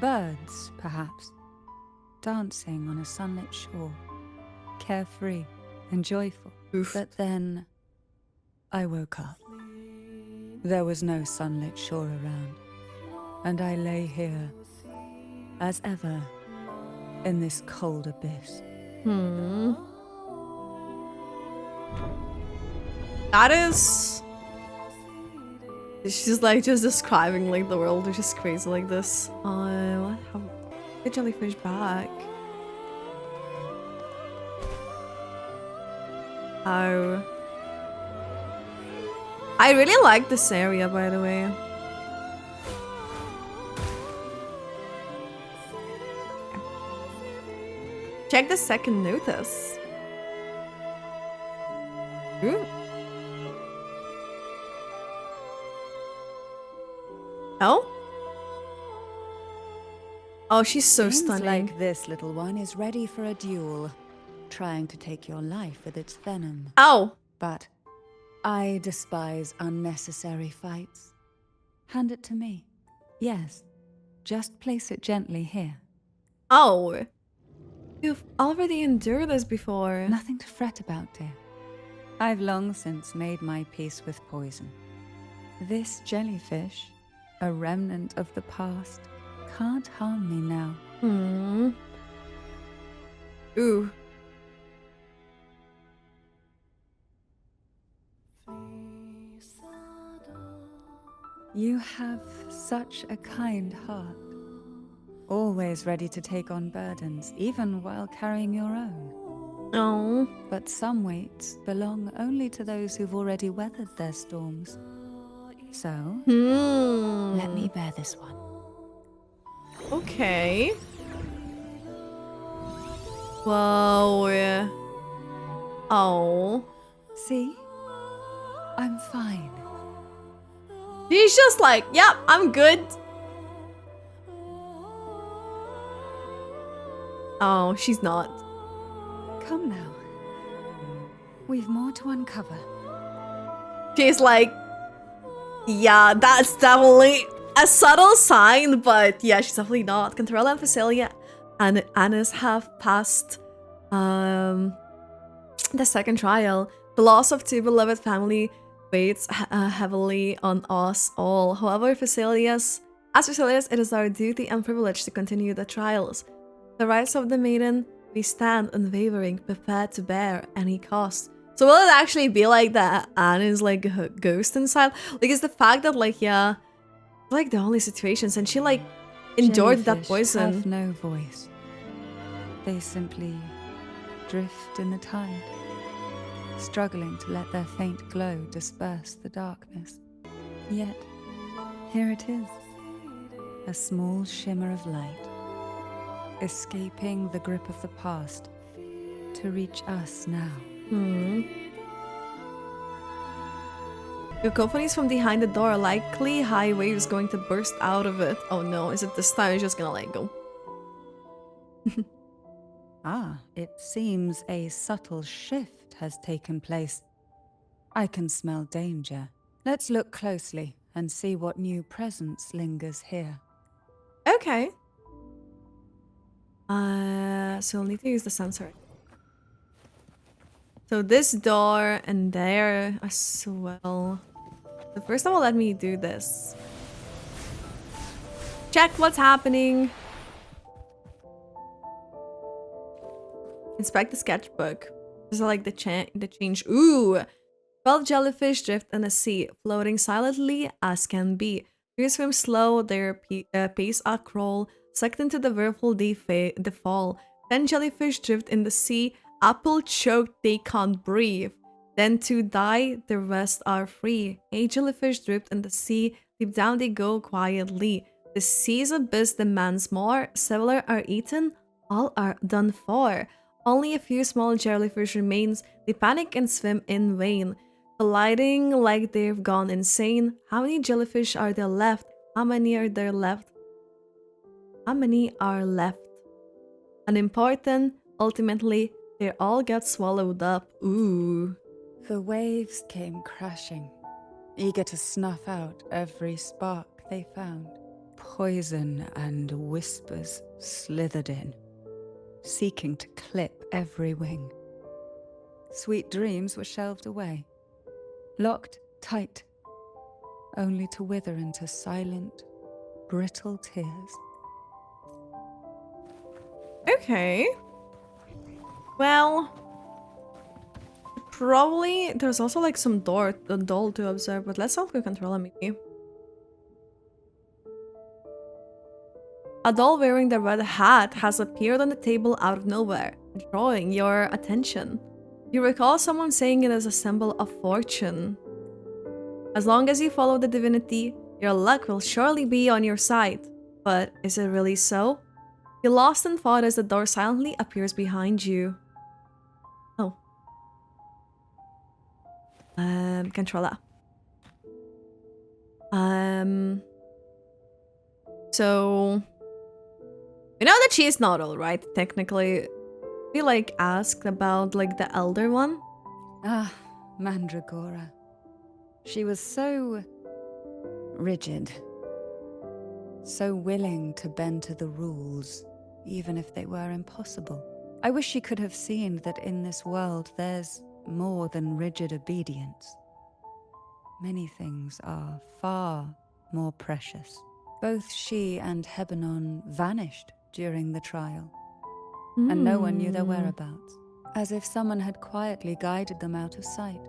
[SPEAKER 5] Birds, perhaps, dancing on a sunlit shore, carefree and joyful.
[SPEAKER 1] Oof.
[SPEAKER 5] But then I woke up. There was no sunlit shore around, and I lay here, as ever, in this cold abyss.
[SPEAKER 1] That is... She's like just describing like the world, which is crazy like this. What? How... Get jellyfish back. Oh. I really like this area, by the way. Check the second notice. Ooh. Oh? Oh, she's so
[SPEAKER 5] Seems
[SPEAKER 1] stunning.
[SPEAKER 5] like this little one is ready for a duel, trying to take your life with its venom.
[SPEAKER 1] Oh!
[SPEAKER 5] But I despise unnecessary fights. Hand it to me. Yes, just place it gently here.
[SPEAKER 1] Oh! You've already endured this before.
[SPEAKER 5] Nothing to fret about, dear. I've long since made my peace with poison. This jellyfish, a remnant of the past, can't harm me now.
[SPEAKER 1] Ooh.
[SPEAKER 5] You have such a kind heart. Always ready to take on burdens, even while carrying your own.
[SPEAKER 1] Oh.
[SPEAKER 5] But some weights belong only to those who've already weathered their storms. So, let me bear this one.
[SPEAKER 1] Okay. Whoa. Oh.
[SPEAKER 5] See? I'm fine.
[SPEAKER 1] He's just like, yep, I'm good. Oh, she's not.
[SPEAKER 5] Come now. We've more to uncover.
[SPEAKER 1] She's like, yeah, that's definitely a subtle sign, but yeah, she's definitely not. Cantarella and Physalia and Annis have passed the second trial. The loss of two beloved family weighs heavily on us all. However, as Physalias, it is our duty and privilege to continue the trials. The rights of the maiden, we stand unwavering, prepared to bear any cost. So will it actually be like that Anne is like a ghost inside? Like, is the fact that like, yeah, like the only situations and she like endured that
[SPEAKER 5] Jellyfish
[SPEAKER 1] poison.
[SPEAKER 5] have no voice. They simply drift in the tide, struggling to let their faint glow disperse the darkness. Yet, here it is, a small shimmer of light, escaping the grip of the past to reach us now.
[SPEAKER 1] Your company's from behind the door, likely high waves going to burst out of it. Oh no, is it this time it's just gonna like go?
[SPEAKER 5] Ah, it seems a subtle shift has taken place. I can smell danger. Let's look closely and see what new presence lingers here.
[SPEAKER 1] Okay. So we'll need to use the sensor. So this door and there as well. So first of all, let me do this. Check what's happening. Inspect the sketchbook. These are like the change. Ooh! 12 jellyfish drift in the sea, floating silently as can be. Few swim slow, their pace a crawl, sucked into the whirlpool they fall. 10 jellyfish drift in the sea, apple choked they can't breathe. Then 2 die, the rest are free. 8 jellyfish drift in the sea, deep down they go quietly. The sea's abyss demands more, several are eaten, all are done for. Only a few small jellyfish remains, they panic and swim in vain. Colliding like they've gone insane. How many jellyfish are there left? How many are there left? How many are left? Unimportant, ultimately, they all get swallowed up. Ooh.
[SPEAKER 5] The waves came crashing, eager to snuff out every spark they found. Poison and whispers slithered in, seeking to clip every wing. Sweet dreams were shelved away, locked tight, only to wither into silent, brittle tears.
[SPEAKER 1] Okay. Well, probably there's also like some doll to observe, but let's talk to Cantarella maybe. A doll wearing the red hat has appeared on the table out of nowhere, drawing your attention. You recall someone saying it is a symbol of fortune. As long as you follow the divinity, your luck will surely be on your side. But is it really so? You're lost in thought as the door silently appears behind you. Oh. Cantarella. So... we know that she is not alright, technically. We like asked about like the elder one.
[SPEAKER 5] Ah, Mandragora. She was so rigid, so willing to bend to the rules, even if they were impossible. I wish she could have seen that in this world there's more than rigid obedience. Many things are far more precious. Both she and Hebanon vanished during the trial, and no one knew their whereabouts, as if someone had quietly guided them out of sight,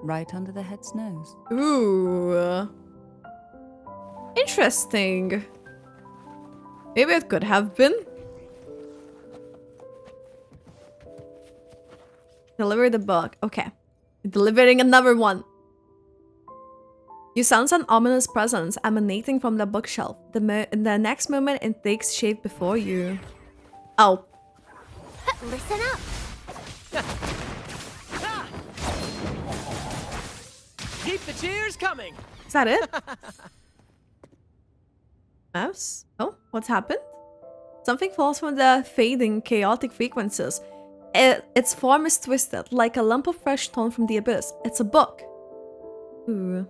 [SPEAKER 5] right under the head's nose.
[SPEAKER 1] Ooh. Interesting. Maybe it could have been. Deliver the book. Okay. Delivering another one. You sense an ominous presence emanating from the bookshelf. The next moment, it takes shape before you. Oh.
[SPEAKER 3] Listen up.
[SPEAKER 9] Keep the cheers coming.
[SPEAKER 1] Is that it? Mouse? Oh, what's happened? Something falls from the fading, chaotic frequencies. Its form is twisted, like a lump of fresh stone from the abyss. It's a book. Ooh.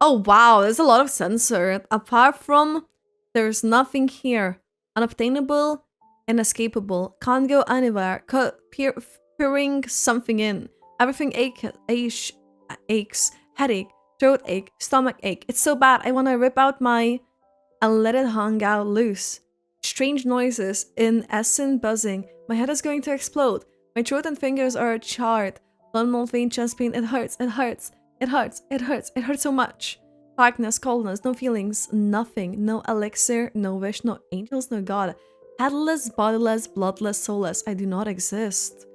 [SPEAKER 1] Oh wow, there's a lot of censored. Apart from, there's nothing here. Unobtainable, inescapable, can't go anywhere, peering something in. Everything aches, headache, throat ache, stomach ache. It's so bad, I want to rip out and let it hang out loose. Strange noises, incessant buzzing. My head is going to explode. My throat and fingers are charred. Abdominal pain, chest pain, it hurts, it hurts, it hurts, it hurts, it hurts so much. Darkness, coldness, no feelings, nothing, no elixir, no wish, no angels, no god. Headless, bodiless, bloodless, soulless, I do not exist.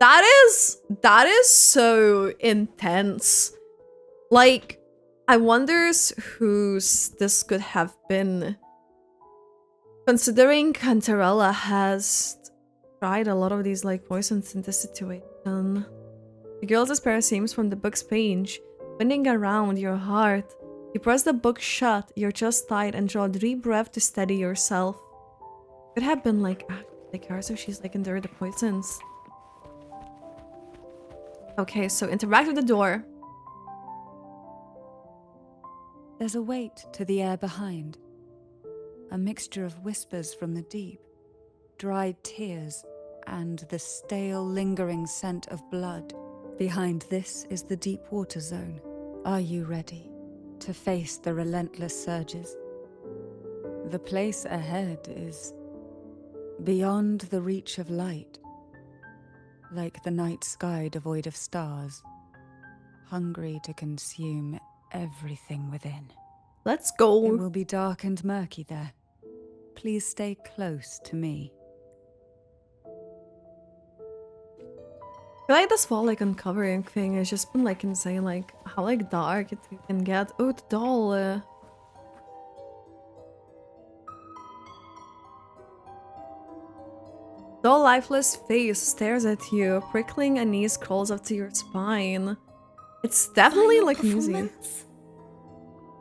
[SPEAKER 1] That is so intense. Like, I wonders whose this could have been. Considering Cantarella has tried a lot of these like poisons in this situation. The girl's despair seems from the book's page, winding around your heart. You press the book shut, your chest tight, and draw a deep breath to steady yourself. Could have been like her, so she's like endured the poisons. Okay, so interact with the door.
[SPEAKER 5] There's a weight to the air behind. A mixture of whispers from the deep, dried tears, and the stale, lingering scent of blood. Behind this is the deep water zone. Are you ready to face the relentless surges? The place ahead is beyond the reach of light, like the night sky devoid of stars, hungry to consume everything within.
[SPEAKER 1] Let's go.
[SPEAKER 5] It will be dark and murky there. Please stay close to me.
[SPEAKER 1] I feel like this whole like uncovering thing has just been like insane, like how like dark it can get. Oh, the doll. Doll lifeless face stares at you, prickling unease crawls up to your spine. It's definitely
[SPEAKER 8] Final
[SPEAKER 1] like music.
[SPEAKER 8] performance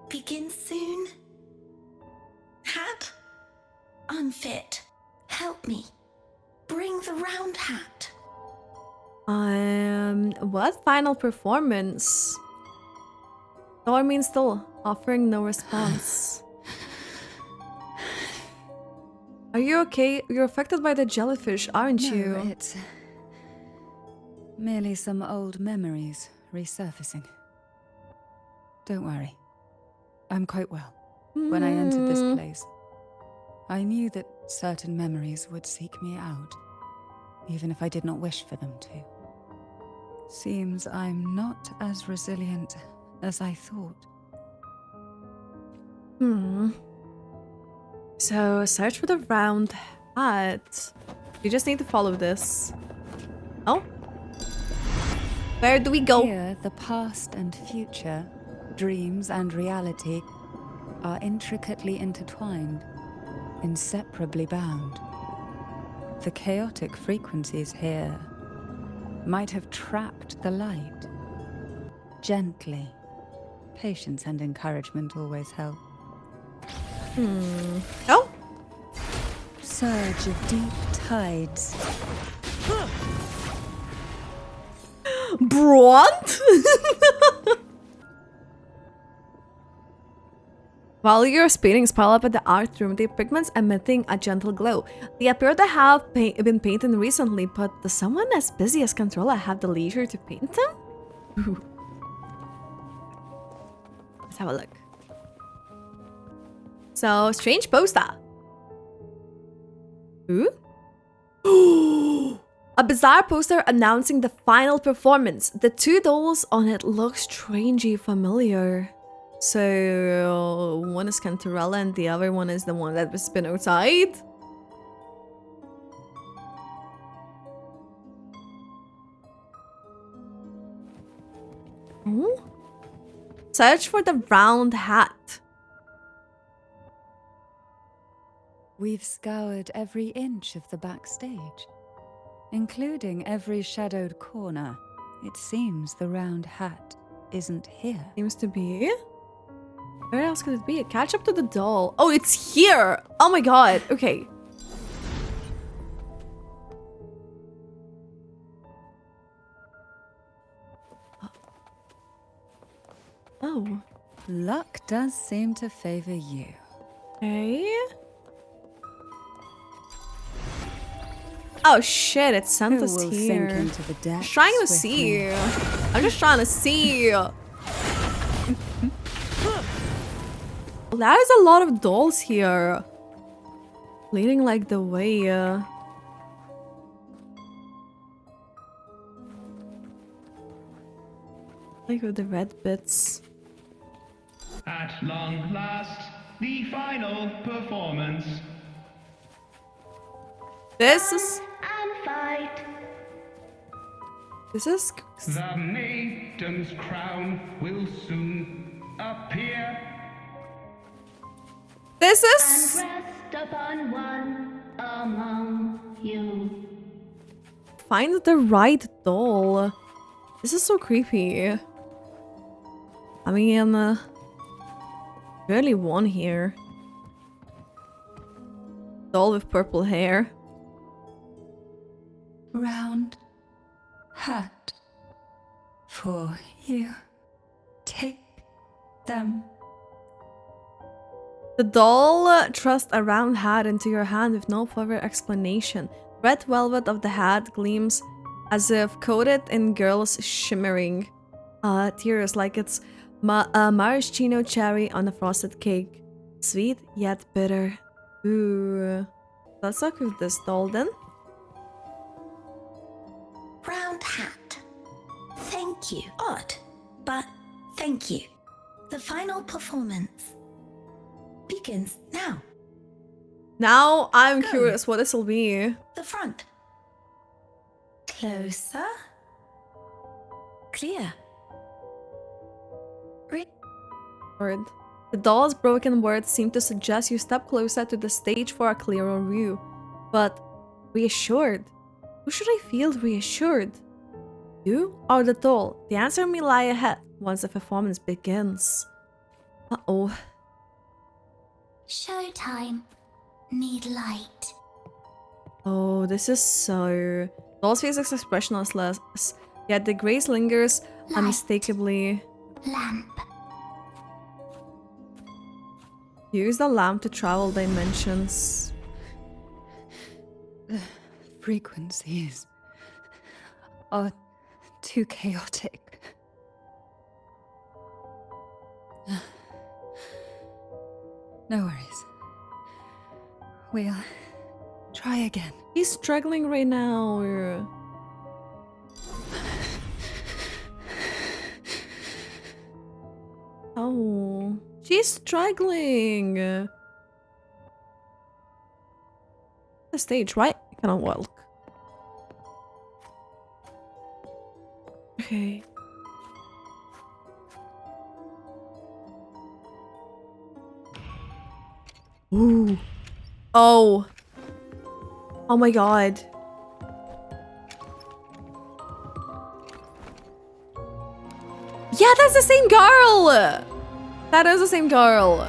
[SPEAKER 8] begins soon. Hat? Unfit. Help me. Bring the round hat.
[SPEAKER 1] What final performance? Door means still, offering no response. Are you okay? You're affected by the jellyfish, aren't you?
[SPEAKER 5] No, it's merely some old memories resurfacing. Don't worry. I'm quite well. When I entered this place, I knew that certain memories would seek me out, even if I did not wish for them to. Seems I'm not as resilient as I thought.
[SPEAKER 1] So, search for the round hat. You just need to follow this. Oh? Where do we go?
[SPEAKER 5] Here, the past and future, dreams and reality, are intricately intertwined, inseparably bound. The chaotic frequencies here might have trapped the light. Gently. Patience and encouragement always help.
[SPEAKER 1] Oh?
[SPEAKER 5] Surge of deep tides.
[SPEAKER 1] Bront? While your paintings pile up at the art room, the pigments emitting a gentle glow. They appear to have been painted recently, but does someone as busy as Cantarella have the leisure to paint them? Let's have a look. So, strange poster. Ooh. A bizarre poster announcing the final performance. The two dolls on it look strangely familiar. So, one is Cantarella and the other one is the one that was been outside. Ooh. Search for the round hat.
[SPEAKER 5] We've scoured every inch of the backstage, including every shadowed corner. It seems the round hat isn't here.
[SPEAKER 1] Seems to be. Where else could it be? Catch up to the doll. Oh, it's here! Oh my god. Okay. Oh.
[SPEAKER 5] Luck does seem to favor you.
[SPEAKER 1] Okay. Oh shit, it sent
[SPEAKER 5] Who
[SPEAKER 1] us
[SPEAKER 5] will
[SPEAKER 1] here.
[SPEAKER 5] sink into the depths
[SPEAKER 1] Just trying to
[SPEAKER 5] with
[SPEAKER 1] see.
[SPEAKER 5] me?
[SPEAKER 1] I'm just trying to see. There is a lot of dolls here. Leading like the way. Like with the red bits.
[SPEAKER 10] At long last, the final performance.
[SPEAKER 1] This is...
[SPEAKER 8] And fight.
[SPEAKER 1] This is...
[SPEAKER 10] The maiden's crown will soon appear.
[SPEAKER 1] This is...
[SPEAKER 8] Rest upon one among you.
[SPEAKER 1] Find the right doll. This is so creepy. I mean, barely one here. Doll with purple hair.
[SPEAKER 5] Round hat for you. Take them.
[SPEAKER 1] The doll trusts a round hat into your hand with no further explanation. Red velvet of the hat gleams as if coated in girl's shimmering tears, like it's maraschino cherry on a frosted cake. Sweet yet bitter. Ooh. Let's talk with this doll then.
[SPEAKER 8] Round hat. Thank you. Odd, but thank you. The final performance begins now.
[SPEAKER 1] Now I'm
[SPEAKER 8] Go.
[SPEAKER 1] curious what this will be.
[SPEAKER 8] The front. Closer. Clear.
[SPEAKER 1] Word. The doll's broken words seem to suggest you step closer to the stage for a clearer view. But reassured? Who should I feel reassured? You or the doll? The answer may lie ahead once the performance begins. Uh-oh.
[SPEAKER 3] Showtime. Need light.
[SPEAKER 1] Oh, this is so... Doll's face is expressionless, yet the grace lingers unmistakably.
[SPEAKER 3] Lamp.
[SPEAKER 1] Use the lamp to travel dimensions.
[SPEAKER 5] The frequencies are too chaotic. No worries. We'll try again.
[SPEAKER 1] He's struggling right now. Oh, she's struggling. The stage, right? I cannot walk. Okay. Ooh. Oh. Oh my god. Yeah, that's the same girl! That is the same girl.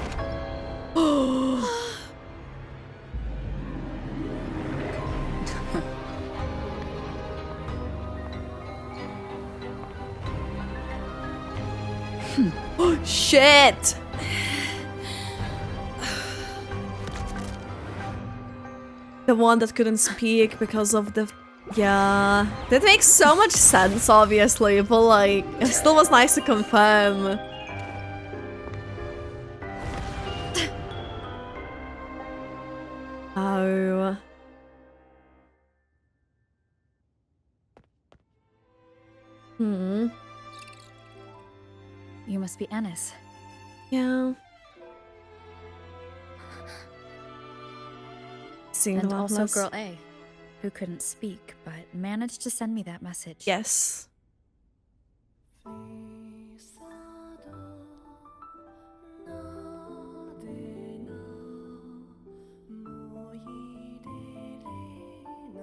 [SPEAKER 1] Shit! The one that couldn't speak because of the... Yeah... That makes so much sense, obviously, but like... It still was nice to confirm. Oh... Hmm...
[SPEAKER 2] You must be Ennis.
[SPEAKER 1] Yeah... Seeing
[SPEAKER 2] And
[SPEAKER 1] the
[SPEAKER 2] also
[SPEAKER 1] wildness.
[SPEAKER 2] Girl A, who couldn't speak, but managed to send me that message.
[SPEAKER 1] Yes.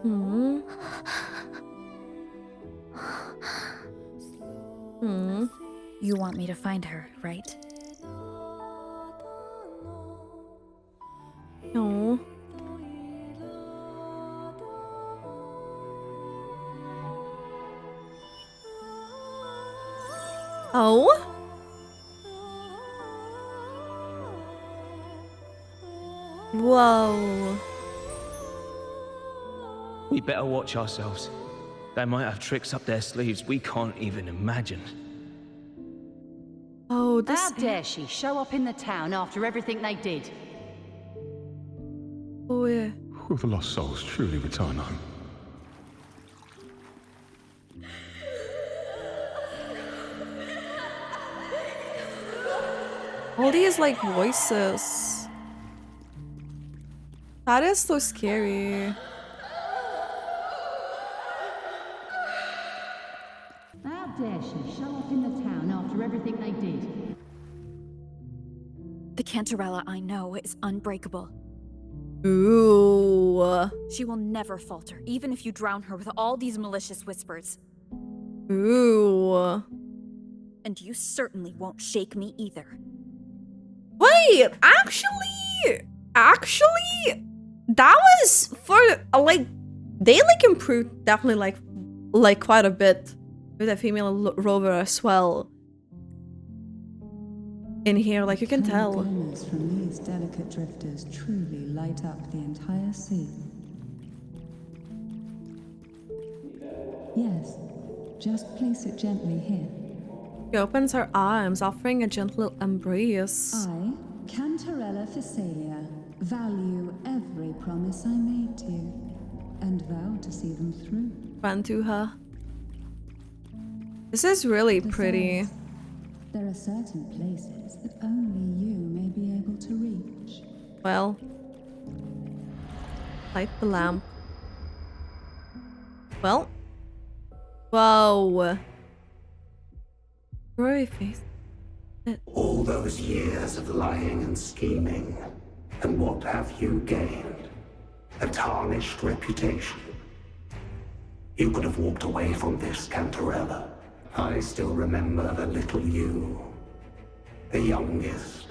[SPEAKER 1] Hmm. Hmm.
[SPEAKER 2] You want me to find her, right?
[SPEAKER 1] No. Oh? Whoa.
[SPEAKER 9] We better watch ourselves. They might have tricks up their sleeves we can't even imagine.
[SPEAKER 1] Oh, this...
[SPEAKER 11] How dare she show up in the town after everything they did?
[SPEAKER 1] Oh, yeah.
[SPEAKER 12] Will the lost souls truly return home?
[SPEAKER 1] All these like voices. That is so scary.
[SPEAKER 11] How dare she show up in the town after everything they did?
[SPEAKER 2] The Cantarella I know is unbreakable.
[SPEAKER 1] Ooh.
[SPEAKER 2] She will never falter, even if you drown her with all these malicious whispers.
[SPEAKER 1] Ooh.
[SPEAKER 2] And you certainly won't shake me either.
[SPEAKER 1] Wait, actually, that was for like they like improved definitely like quite a bit with the female rover as well. In here, like you can tell.
[SPEAKER 5] Glimmers from these delicate drifters truly light up the entire sea. Yes, just place it gently here.
[SPEAKER 1] She opens her arms, offering a gentle embrace.
[SPEAKER 5] I, Cantarella Physalia, value every promise I made to you, and vow to see them through.
[SPEAKER 1] Run to her. This is really pretty.
[SPEAKER 5] Besides, there are certain places that only you may be able to reach.
[SPEAKER 1] Well, light the lamp. Well, whoa. Very face.
[SPEAKER 6] All those years of lying and scheming, and what have you gained? A tarnished reputation. You could have walked away from this, Cantarella. I still remember the little you. The youngest,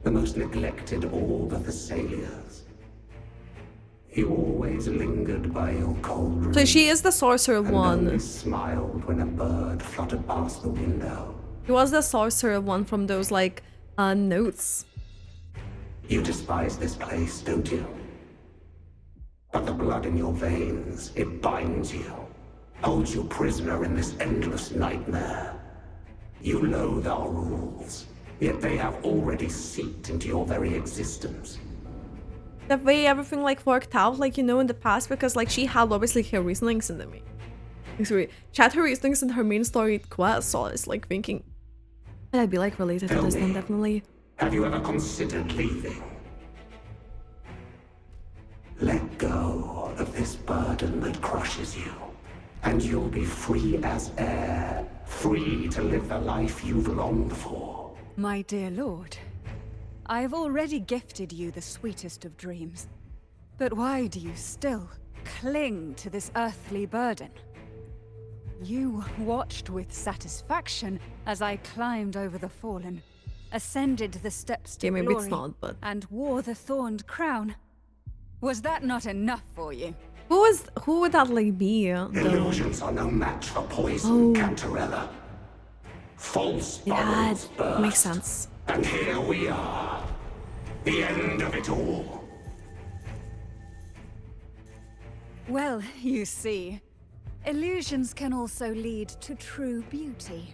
[SPEAKER 6] the most neglected of all the Thessalians. You always lingered by your cauldron.
[SPEAKER 1] So she is the sorcerer
[SPEAKER 6] and
[SPEAKER 1] one.
[SPEAKER 6] only smiled when a bird fluttered past the window.
[SPEAKER 1] She was the sorcerer one from those like notes.
[SPEAKER 6] You despise this place, don't you? But the blood in your veins, it binds you. Holds you prisoner in this endless nightmare. You loathe our rules, yet they have already seeped into your very existence.
[SPEAKER 1] The way everything like worked out, like you know, in the past, because like she had obviously her reasonings in the main. Sorry, she had her reasonings in her main story quest, so I was like thinking, would I be like related to this then definitely?
[SPEAKER 6] Have you ever considered leaving? Let go of this burden that crushes you, and you'll be free as air, free to live the life you've longed for.
[SPEAKER 5] My dear lord, I have already gifted you the sweetest of dreams. But why do you still cling to this earthly burden? You watched with satisfaction as I climbed over the fallen, ascended the steps to
[SPEAKER 1] Yeah, maybe it's
[SPEAKER 5] glory,
[SPEAKER 1] not, but
[SPEAKER 5] and wore the thorned crown. Was that not enough for you?
[SPEAKER 1] who would that like be? Though?
[SPEAKER 6] Illusions are no match for poison, Cantarella. False bubbles burst.
[SPEAKER 1] Makes sense.
[SPEAKER 6] And here we are. The end of it all.
[SPEAKER 5] Well, you see, illusions can also lead to true beauty.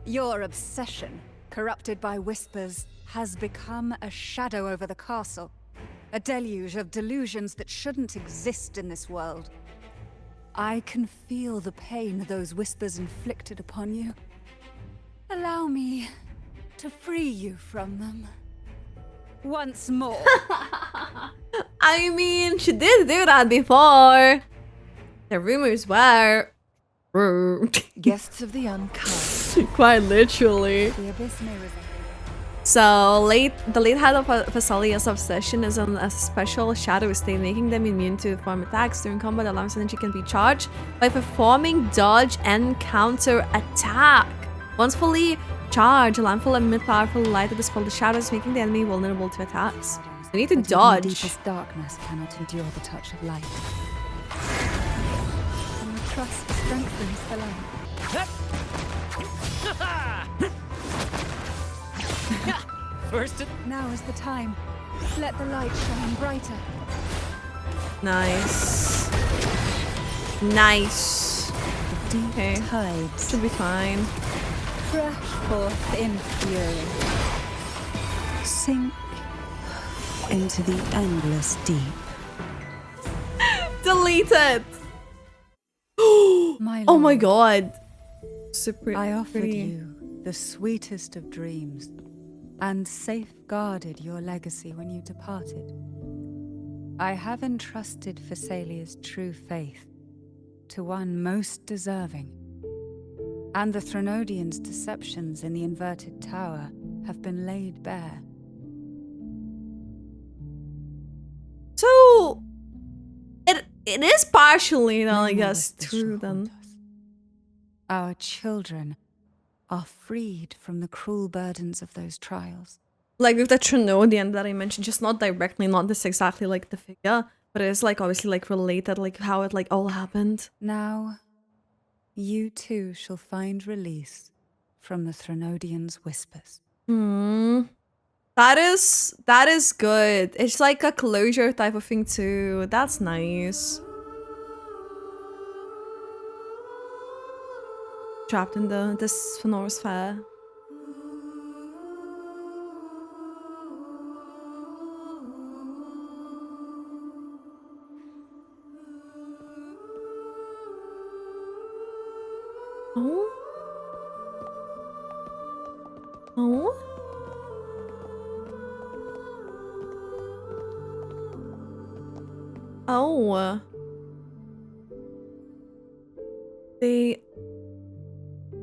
[SPEAKER 5] Your obsession, corrupted by whispers, has become a shadow over the castle. A deluge of delusions that shouldn't exist in this world. I can feel the pain those whispers inflicted upon you. Allow me to free you from them. Once more.
[SPEAKER 1] I mean, she did do that before. The rumors were...
[SPEAKER 5] Guests of the unkind.
[SPEAKER 1] Quite literally.
[SPEAKER 5] The abyss may resemble.
[SPEAKER 1] So, the late head of Phassalia's obsession is on a special shadow state, making them immune to form attacks. During combat, alarm energy can be charged by performing dodge and counter attack. Once fully charged, alarm will emit powerful light that dispels the shadows, making the enemy vulnerable to attacks. We need to dodge.
[SPEAKER 5] The deepest darkness cannot endure the touch of light. And the trust strengthens the light. Now is the time. Let the light shine brighter.
[SPEAKER 1] Nice. Nice.
[SPEAKER 5] The deep tides
[SPEAKER 1] should be fine.
[SPEAKER 5] Crash forth in fury. Sink into the endless deep.
[SPEAKER 1] Delete it. Oh my god. Super
[SPEAKER 5] I offered
[SPEAKER 1] pretty.
[SPEAKER 5] you the sweetest of dreams, and safeguarded your legacy when you departed. I have entrusted Phassalia's true faith to one most deserving, and the Threnodians' deceptions in the inverted tower have been laid bare.
[SPEAKER 1] So it is partially,
[SPEAKER 5] No
[SPEAKER 1] I
[SPEAKER 5] more
[SPEAKER 1] guess,
[SPEAKER 5] whispers
[SPEAKER 1] true
[SPEAKER 5] shall
[SPEAKER 1] then.
[SPEAKER 5] haunt us. Our children are freed from the cruel burdens of those trials.
[SPEAKER 1] Like with the Trinodian that I mentioned, just not directly, not this exactly like the figure, but it is like obviously like related, like how it like all happened.
[SPEAKER 5] Now, you too shall find release from the Threnodians' whispers.
[SPEAKER 1] That is good. It's like a closure type of thing too. That's nice. Trapped in this Sphere. Oh? Oh? Oh. They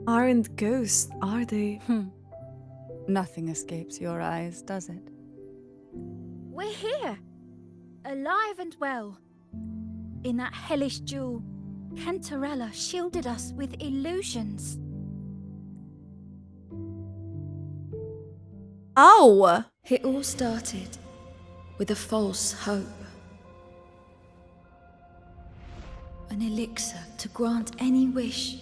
[SPEAKER 1] aren't ghosts, are they?
[SPEAKER 5] Nothing escapes your eyes, does it?
[SPEAKER 3] We're here, alive and well. In that hellish duel, Cantarella shielded us with illusions.
[SPEAKER 1] Oh!
[SPEAKER 2] It all started with a false hope. An elixir to grant any wish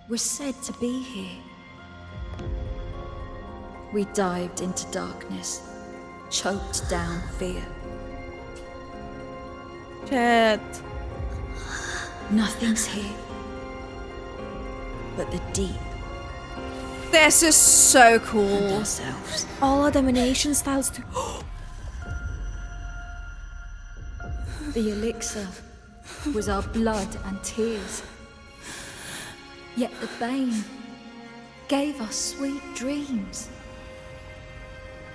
[SPEAKER 2] was said to be here. We dived into darkness, choked down fear.
[SPEAKER 1] Shit.
[SPEAKER 2] Nothing's here but the deep
[SPEAKER 1] This is so
[SPEAKER 2] and
[SPEAKER 1] cool.
[SPEAKER 2] ourselves.
[SPEAKER 1] All our domination styles too.
[SPEAKER 2] The elixir was our blood and tears. Yet the bane gave us sweet dreams.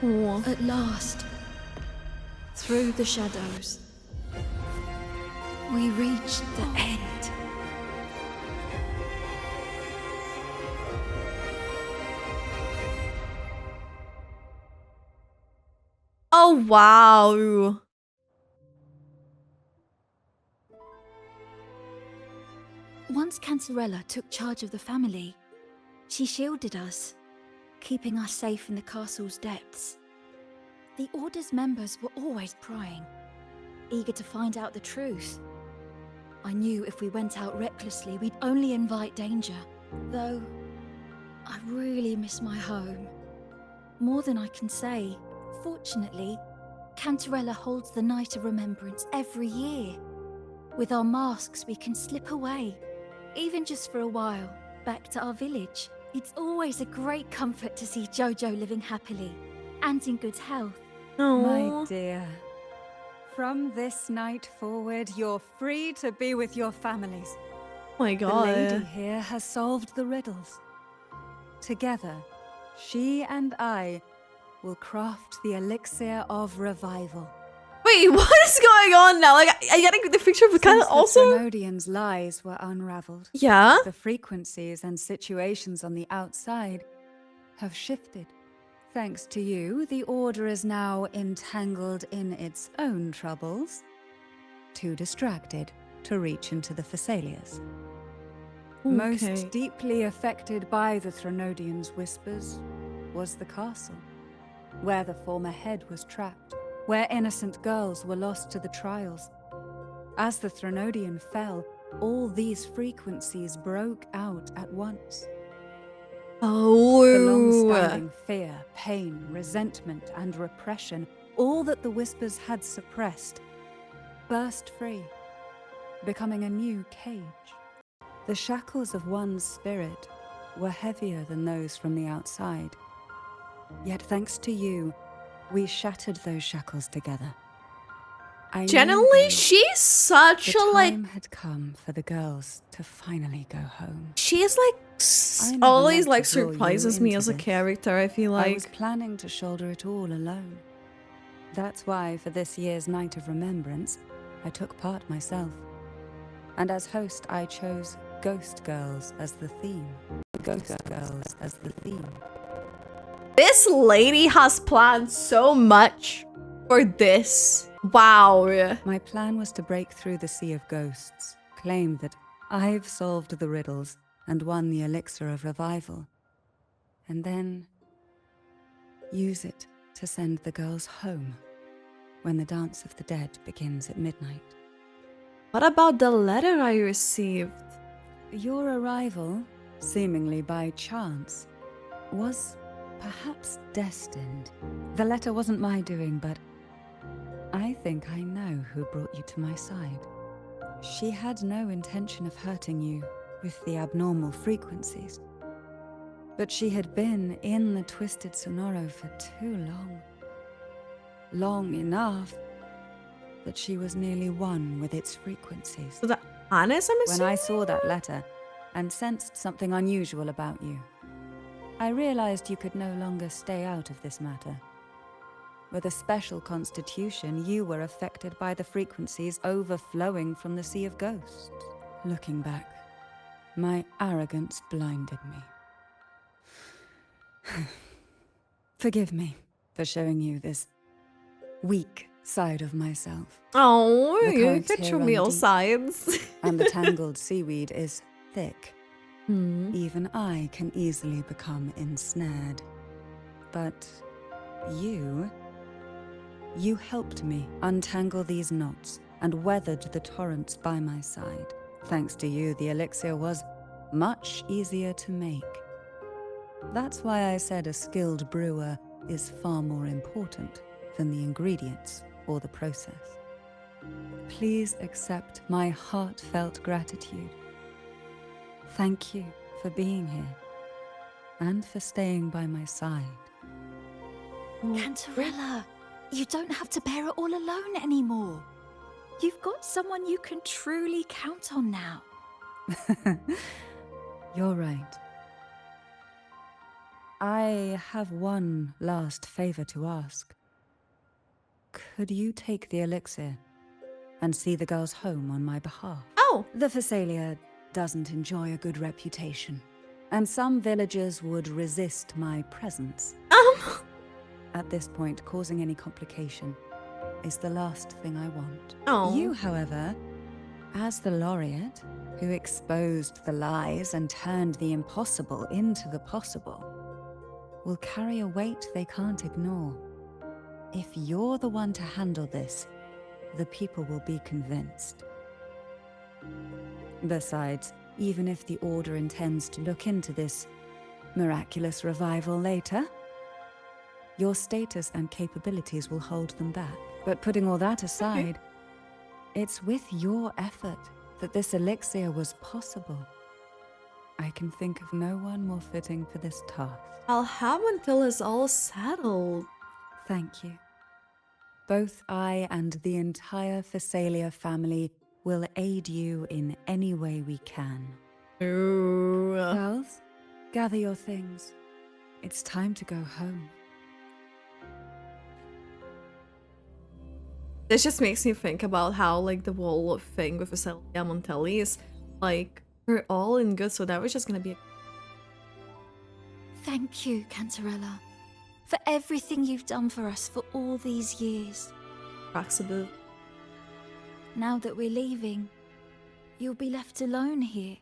[SPEAKER 1] Oh.
[SPEAKER 2] At last, through the shadows, we reached the end.
[SPEAKER 1] Oh, wow.
[SPEAKER 2] Once Cantarella took charge of the family, she shielded us, keeping us safe in the castle's depths. The Order's members were always prying, eager to find out the truth. I knew if we went out recklessly, we'd only invite danger. Though, I really miss my home. More than I can say. Fortunately, Cantarella holds the Night of Remembrance every year. With our masks, we can slip away, even just for a while, back to our village. It's always a great comfort to see Jojo living happily and in good health.
[SPEAKER 5] My dear, from this night forward, you're free to be with your families.
[SPEAKER 1] Oh my god.
[SPEAKER 5] The lady here has solved the riddles. Together, she and I will craft the elixir of revival.
[SPEAKER 1] Wait, what is going on now? Like, I getting the picture of the kind
[SPEAKER 5] Since
[SPEAKER 1] of also.
[SPEAKER 5] the Threnodians' lies were unraveled,
[SPEAKER 1] Yeah.
[SPEAKER 5] the frequencies and situations on the outside have shifted. Thanks to you, the Order is now entangled in its own troubles, too distracted to reach into the Phassalias. Most deeply affected by the Threnodians' whispers was the castle, where the former head was trapped, where innocent girls were lost to the trials. As the Threnodian fell, all these frequencies broke out at once.
[SPEAKER 1] Oh.
[SPEAKER 5] The long-standing fear, pain, resentment, and repression, all that the whispers had suppressed, burst free, becoming a new cage. The shackles of one's spirit were heavier than those from the outside. Yet thanks to you, we shattered those shackles together. I knew
[SPEAKER 1] Generally,
[SPEAKER 5] then
[SPEAKER 1] she's such
[SPEAKER 5] the
[SPEAKER 1] a like.
[SPEAKER 5] time had come for the girls to finally go home.
[SPEAKER 1] She is like This
[SPEAKER 5] I never
[SPEAKER 1] always
[SPEAKER 5] meant
[SPEAKER 1] like
[SPEAKER 5] to draw you
[SPEAKER 1] surprises me
[SPEAKER 5] into
[SPEAKER 1] as a
[SPEAKER 5] this.
[SPEAKER 1] character, I feel
[SPEAKER 5] I was
[SPEAKER 1] like.
[SPEAKER 5] planning to shoulder it all alone. That's why, for this year's Night of Remembrance, I took part myself. And as host, I chose Ghost Girls as the theme. Ghost Girls as the theme.
[SPEAKER 1] This lady has planned so much for this. Wow.
[SPEAKER 5] My plan was to break through the sea of ghosts, claim that I've solved the riddles and won the elixir of revival, and then use it to send the girls home when the Dance of the Dead begins at midnight.
[SPEAKER 1] What about the letter I received?
[SPEAKER 5] Your arrival, seemingly by chance, was perhaps destined. The letter wasn't my doing, but I think I know who brought you to my side. She had no intention of hurting you with the abnormal frequencies, but she had been in the Twisted Sonoro for too long. Long enough that she was nearly one with its frequencies.
[SPEAKER 1] So the honest, I'm
[SPEAKER 5] When
[SPEAKER 1] assuming?
[SPEAKER 5] I saw that letter and sensed something unusual about you, I realized you could no longer stay out of this matter. With a special constitution, you were affected by the frequencies overflowing from the Sea of Ghosts. Looking back, my arrogance blinded me. Forgive me for showing you this weak side of myself.
[SPEAKER 1] Oh,
[SPEAKER 5] The
[SPEAKER 1] you
[SPEAKER 5] currents
[SPEAKER 1] could
[SPEAKER 5] here
[SPEAKER 1] show
[SPEAKER 5] run
[SPEAKER 1] me all
[SPEAKER 5] deep,
[SPEAKER 1] sides.
[SPEAKER 5] and the tangled seaweed is thick.
[SPEAKER 1] Hmm.
[SPEAKER 5] Even I can easily become ensnared. But you helped me untangle these knots and weathered the torrents by my side. Thanks to you, the elixir was much easier to make. That's why I said a skilled brewer is far more important than the ingredients or the process. Please accept my heartfelt gratitude. Thank you for being here and for staying by my side.
[SPEAKER 2] Cantarella, you don't have to bear it all alone anymore. You've got someone you can truly count on now.
[SPEAKER 5] You're right. I have one last favor to ask. Could you take the elixir and see the girls home on my behalf?
[SPEAKER 1] Oh.
[SPEAKER 5] The Phasalia doesn't enjoy a good reputation, and some villagers would resist my presence. At this point, causing any complication is the last thing I want.
[SPEAKER 1] Oh.
[SPEAKER 5] You, however, as the laureate who exposed the lies and turned the impossible into the possible, will carry a weight they can't ignore. If you're the one to handle this, the people will be convinced. Besides, even if the Order intends to look into this miraculous revival later, your status and capabilities will hold them back. But putting all that aside, it's with your effort that this elixir was possible. I can think of no one more fitting for this task.
[SPEAKER 1] I'll have until it's all settled.
[SPEAKER 5] Thank you. Both I and the entire Phasalia family will aid you in any way we can.
[SPEAKER 1] Ooh.
[SPEAKER 5] Girls, gather your things. It's time to go home.
[SPEAKER 1] This just makes me think about how, like, the whole thing with Celia Montelli is, like, we're all in good, so that was just gonna be a...
[SPEAKER 2] Thank you, Cantarella, for everything you've done for us for all these years.
[SPEAKER 1] Proxibute.
[SPEAKER 2] Now that we're leaving, you'll be left alone here.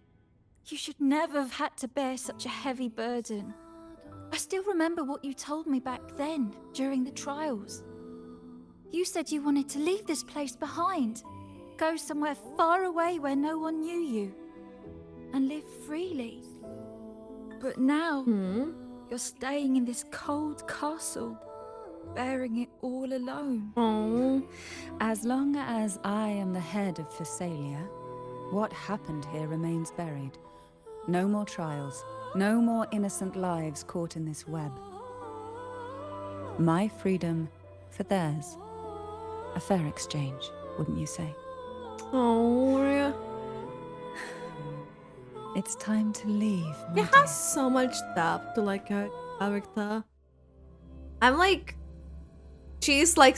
[SPEAKER 2] You should never have had to bear such a heavy burden. I still remember what you told me back then, during the trials. You said you wanted to leave this place behind, go somewhere far away where no one knew you, and live freely. But now, you're staying in this cold castle, bearing it all alone.
[SPEAKER 1] Oh.
[SPEAKER 5] As long as I am the head of Phasalia, what happened here remains buried. No more trials, no more innocent lives caught in this web. My freedom for theirs. A fair exchange, wouldn't you say?
[SPEAKER 1] Oh, yeah.
[SPEAKER 5] It's time to leave.
[SPEAKER 1] It has so much depth to like her character. I'm like, she's like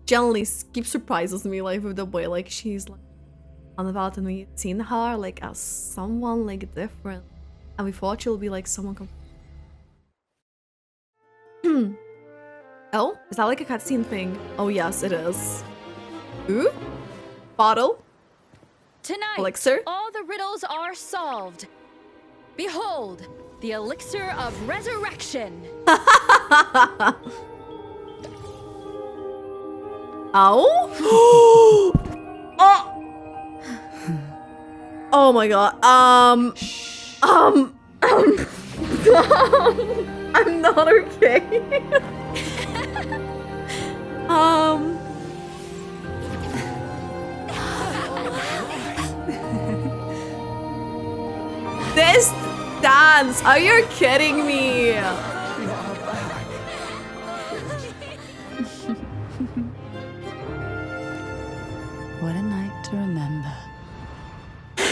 [SPEAKER 1] generally keeps surprises me like with the way like she's like on about and we've seen her like as someone like different, and we thought she'll be like someone. Oh, is that like a cutscene thing? Oh yes, it is. Ooh, bottle.
[SPEAKER 13] Tonight,
[SPEAKER 1] Elixir?
[SPEAKER 13] all the riddles are solved. Behold, the elixir of resurrection.
[SPEAKER 1] Oh? Oh! Oh my god. I'm not okay. This dance, are you kidding me?
[SPEAKER 5] What a night to remember.
[SPEAKER 1] She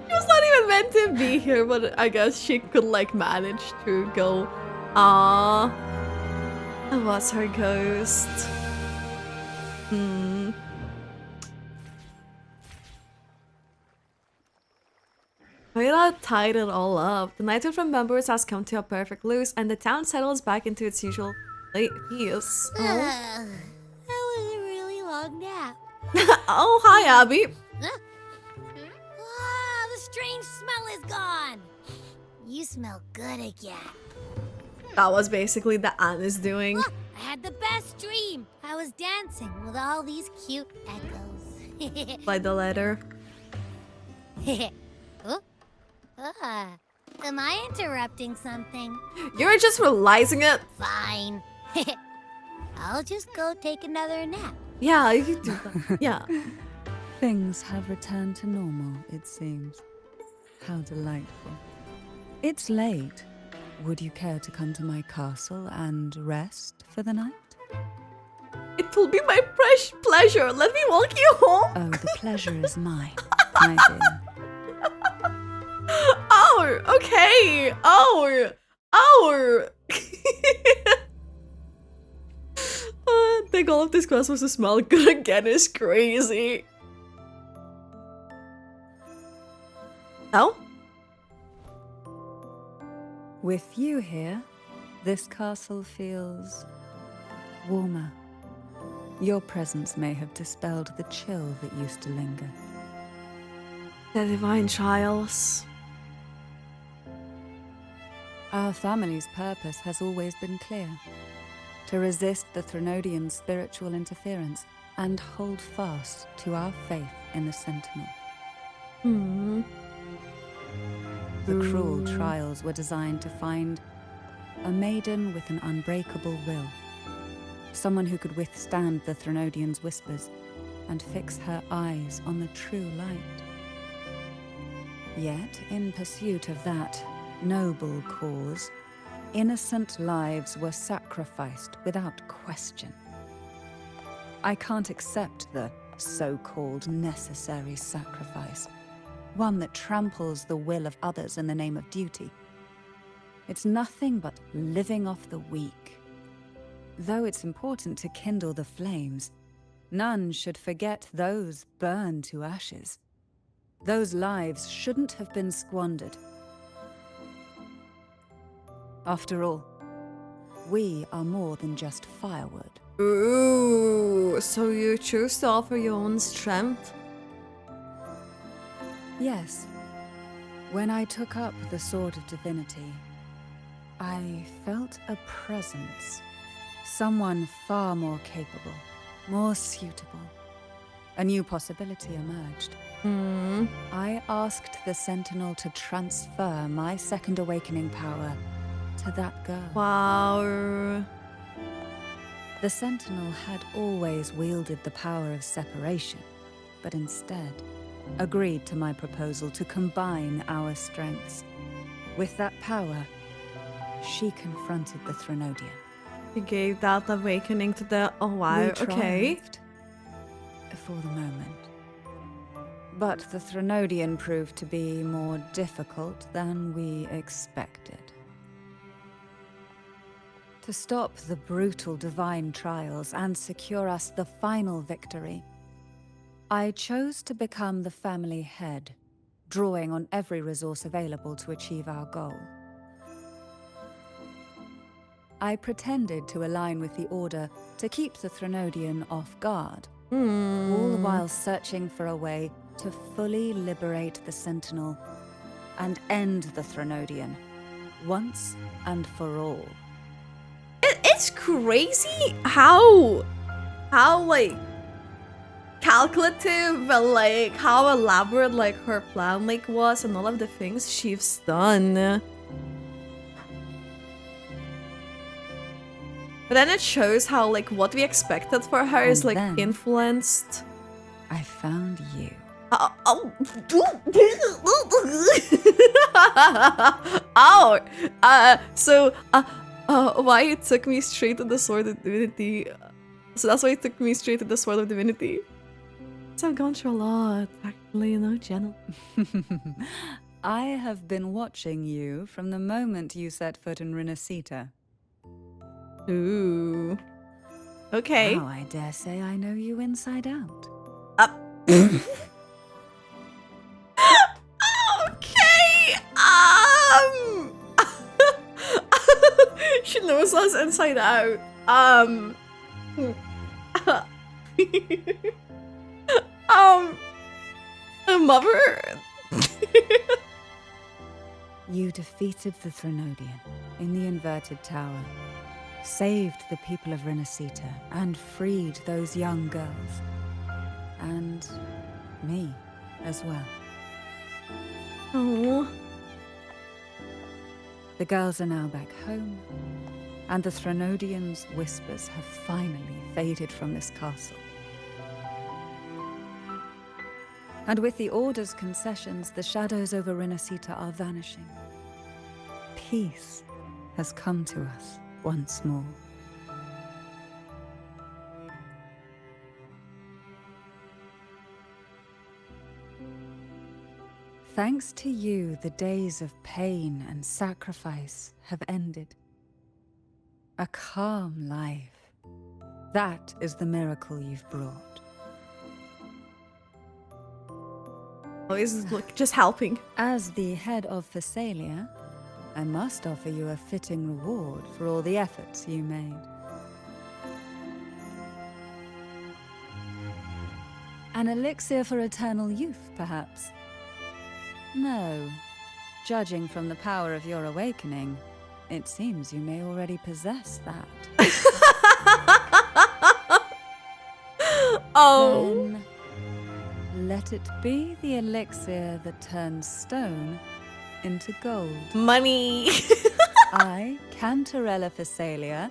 [SPEAKER 1] was not even meant to be here, but I guess she could like manage to go. Ah, that was her ghost. Kuro tied it all up. The night of remembrance has come to a perfect close, and the town settles back into its usual peace. Oh.
[SPEAKER 3] That was a really long nap.
[SPEAKER 1] Oh, hi, Abby.
[SPEAKER 3] Ah, the strange smell is gone. You smell good again.
[SPEAKER 1] That was basically the Anna's doing.
[SPEAKER 3] I had the best dream. I was dancing with all these cute echoes.
[SPEAKER 1] By the letter.
[SPEAKER 3] Am I interrupting something?
[SPEAKER 1] You're just realizing it.
[SPEAKER 3] Fine. I'll just go take another nap.
[SPEAKER 1] Yeah, you can do that. Yeah.
[SPEAKER 5] Things have returned to normal, it seems. How delightful. It's late. Would you care to come to my castle and rest for the night?
[SPEAKER 1] It will be my pleasure. Let me walk you home.
[SPEAKER 5] Oh, the pleasure is mine, my dear.
[SPEAKER 1] Oh, okay. Oh. Think all of this quest was to smell good again is crazy. Oh?
[SPEAKER 5] With you here, this castle feels warmer. Your presence may have dispelled the chill that used to linger.
[SPEAKER 1] The divine trials.
[SPEAKER 5] Our family's purpose has always been clear. To resist the Threnodian spiritual interference and hold fast to our faith in the Sentinel. The cruel trials were designed to find a maiden with an unbreakable will. Someone who could withstand the Threnodian's whispers and fix her eyes on the true light. Yet, in pursuit of that noble cause, innocent lives were sacrificed without question. I can't accept the so-called necessary sacrifice, one that tramples the will of others in the name of duty. It's nothing but living off the weak. Though it's important to kindle the flames, none should forget those burned to ashes. Those lives shouldn't have been squandered. After all, we are more than just firewood.
[SPEAKER 1] Ooh, so you choose to offer your own strength?
[SPEAKER 5] Yes. When I took up the Sword of Divinity, I felt a presence. Someone far more capable, more suitable. A new possibility emerged. I asked the Sentinel to transfer my second awakening power to that girl.
[SPEAKER 1] Wow.
[SPEAKER 5] The Sentinel had always wielded the power of separation, but instead agreed to my proposal to combine our strengths. With that power, she confronted the Threnodian.
[SPEAKER 1] You gave that awakening to the... Oh wow,
[SPEAKER 5] We
[SPEAKER 1] okay.
[SPEAKER 5] triumphed for the moment. But the Threnodian proved to be more difficult than we expected. To stop the brutal divine trials and secure us the final victory, I chose to become the family head, drawing on every resource available to achieve our goal. I pretended to align with the Order to keep the Threnodian off guard, all the while searching for a way to fully liberate the Sentinel and end the Threnodian, once and for all.
[SPEAKER 1] It's crazy how like calculative and like how elaborate like her plan like was and all of the things she's done. But then it shows how like what we expected for her is like
[SPEAKER 5] then
[SPEAKER 1] influenced.
[SPEAKER 5] I found you.
[SPEAKER 1] Why it took me straight to the Sword of Divinity. So that's why it took me straight to the Sword of Divinity. So I've gone through a lot, actually, you know, Jenna.
[SPEAKER 5] I have been watching you from the moment you set foot in Rinascita.
[SPEAKER 1] Ooh. Okay.
[SPEAKER 5] Now I dare say I know you inside out.
[SPEAKER 1] Okay. She knows us inside out. Mother.
[SPEAKER 5] You defeated the Threnodian in the Inverted Tower, saved the people of Rinascita, and freed those young girls. And me as well.
[SPEAKER 1] Oh.
[SPEAKER 5] The girls are now back home, and the Threnodian's whispers have finally faded from this castle. And with the Order's concessions, the shadows over Rinascita are vanishing. Peace has come to us once more. Thanks to you, the days of pain and sacrifice have ended. A calm life. That is the miracle you've brought.
[SPEAKER 1] Always look, just helping.
[SPEAKER 5] As the head of Phasalia, I must offer you a fitting reward for all the efforts you made. An elixir for eternal youth, perhaps? No. Judging from the power of your awakening, it seems you may already possess that.
[SPEAKER 1] Oh.
[SPEAKER 5] Then let it be the elixir that turns stone into gold.
[SPEAKER 1] Money.
[SPEAKER 5] I, Cantarella Phasalia,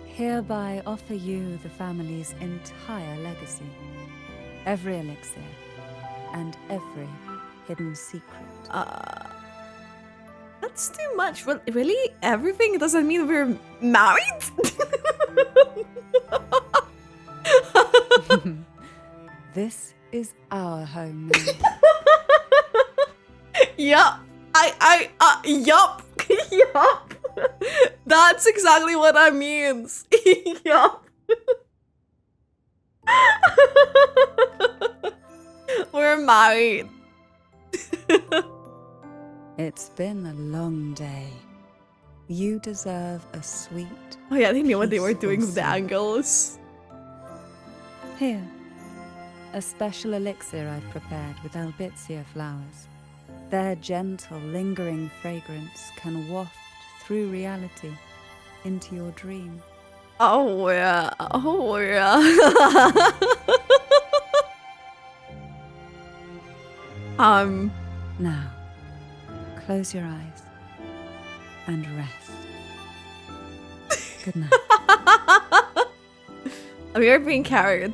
[SPEAKER 5] hereby offer you the family's entire legacy. Every elixir and every hidden secret.
[SPEAKER 1] That's too much. Really? Everything? Does that mean we're married?
[SPEAKER 5] This is our home now.
[SPEAKER 1] Yup. Yup. Yup. That's exactly what that means. Yup. We're married.
[SPEAKER 5] It's been a long day. You deserve a sweet.
[SPEAKER 1] Oh yeah, they knew what they were doing with the angles.
[SPEAKER 5] Here, a special elixir I've prepared with albizia flowers. Their gentle, lingering fragrance can waft through reality into your dream.
[SPEAKER 1] Oh yeah. Oh yeah.
[SPEAKER 5] Now, close your eyes and rest. Good night.
[SPEAKER 1] We are being carried.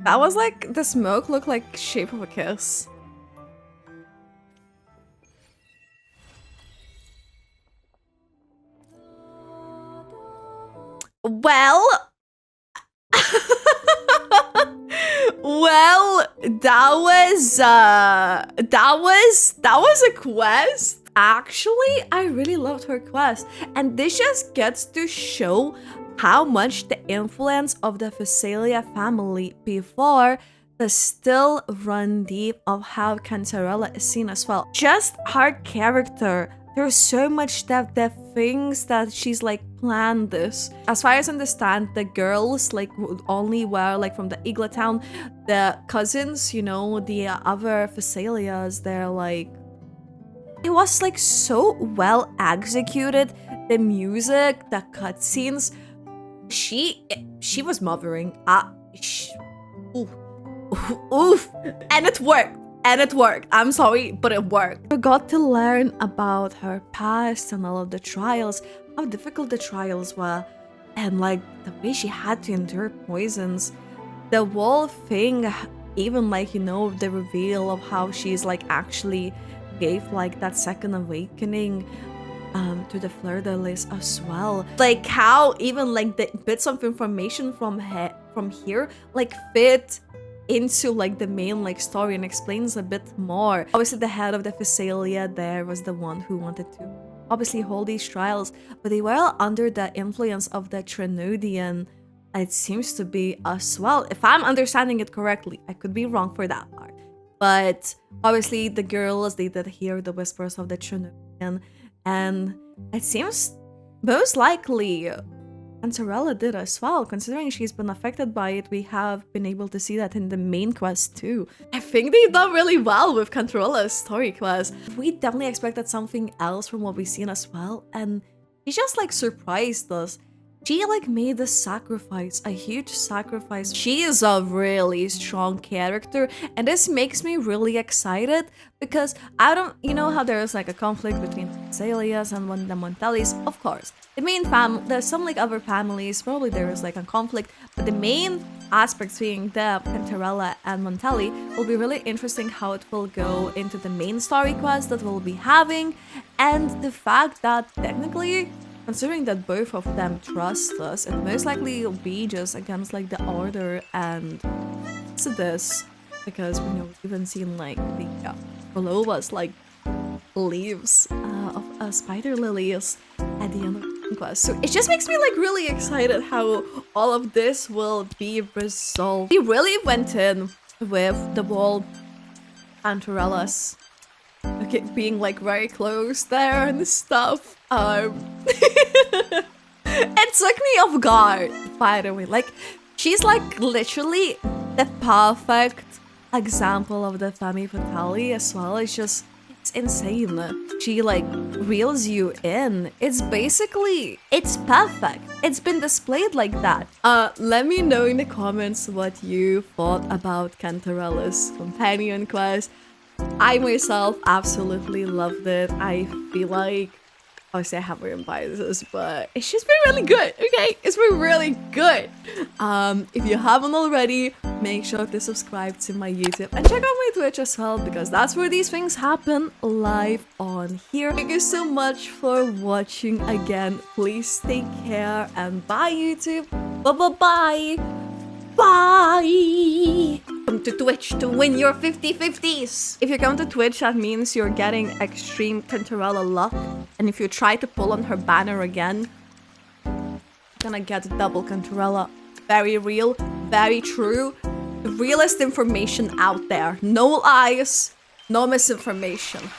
[SPEAKER 1] That was like, the smoke looked like shape of a kiss. Well, well, that was a quest. Actually, I really loved her quest, and this just gets to show how much the influence of the Phasalia family before the still run deep of how Cantarella is seen as well. Just her character. There's so much depth, the things that she's like planned this. As far as I understand, the girls like would only were like from the Igla town. The cousins, you know, the other Phasalias, they're like... It was like so well executed. The music, the cutscenes. She was mothering. Oof. And it worked. And it worked. I'm sorry, but it worked. I got to learn about her past and all of the trials, how difficult the trials were, and like the way she had to endure poisons. The whole thing, even like, you know, the reveal of how she's like actually gave like that second awakening to the Fleur-de-Lis as well. Like how even like the bits of information from here like fit into like the main like story and explains a bit more. Obviously the head of the Phasalia there was the one who wanted to obviously hold these trials, but they were under the influence of the Trenodian, it seems to be as well, if I'm understanding it correctly. I could be wrong for that part, but obviously the girls, they did hear the whispers of the Trenodian, and it seems most likely Cantarella did as well. Considering she's been affected by it, we have been able to see that in the main quest too. I think they've done really well with Cantarella's story quest. We definitely expected something else from what we've seen as well, and she just like surprised us. She like made a sacrifice, a huge sacrifice. She is a really strong character, and this makes me really excited because I don't, you know how there's like a conflict between Phasalias and the Montellis, of course. The main there's some like other families, probably there is like a conflict, but the main aspects being the Cantarella and Montelli will be really interesting how it will go into the main story quest that we'll be having, and the fact that technically, considering that both of them trust us, it most likely will be just against like the Order and this, because we know we've even seen like the below us like leaves of spider lilies at the end of the quest. So it just makes me like really excited how all of this will be resolved. We really went in with the wall Cantarellas being like very close there and stuff. It took me off guard, by the way. Like, she's like literally the perfect example of the femme fatale as well. It's just, it's insane. She like reels you in. It's basically, it's perfect. It's been displayed like that. Let me know in the comments what you thought about Cantarella's companion quest. I myself absolutely loved it. I feel like, obviously I have my own biases, but it's just been really good, okay? It's been really good. If you haven't already, make sure to subscribe to my YouTube and check out my Twitch as well, because that's where these things happen live on here. Thank you so much for watching again. Please take care and bye YouTube. Bye. Bye! Come to Twitch to win your 50/50s! If you come to Twitch, that means you're getting extreme Cantarella luck. And if you try to pull on her banner again, you're gonna get double Cantarella. Very real, very true. The realest information out there. No lies, no misinformation.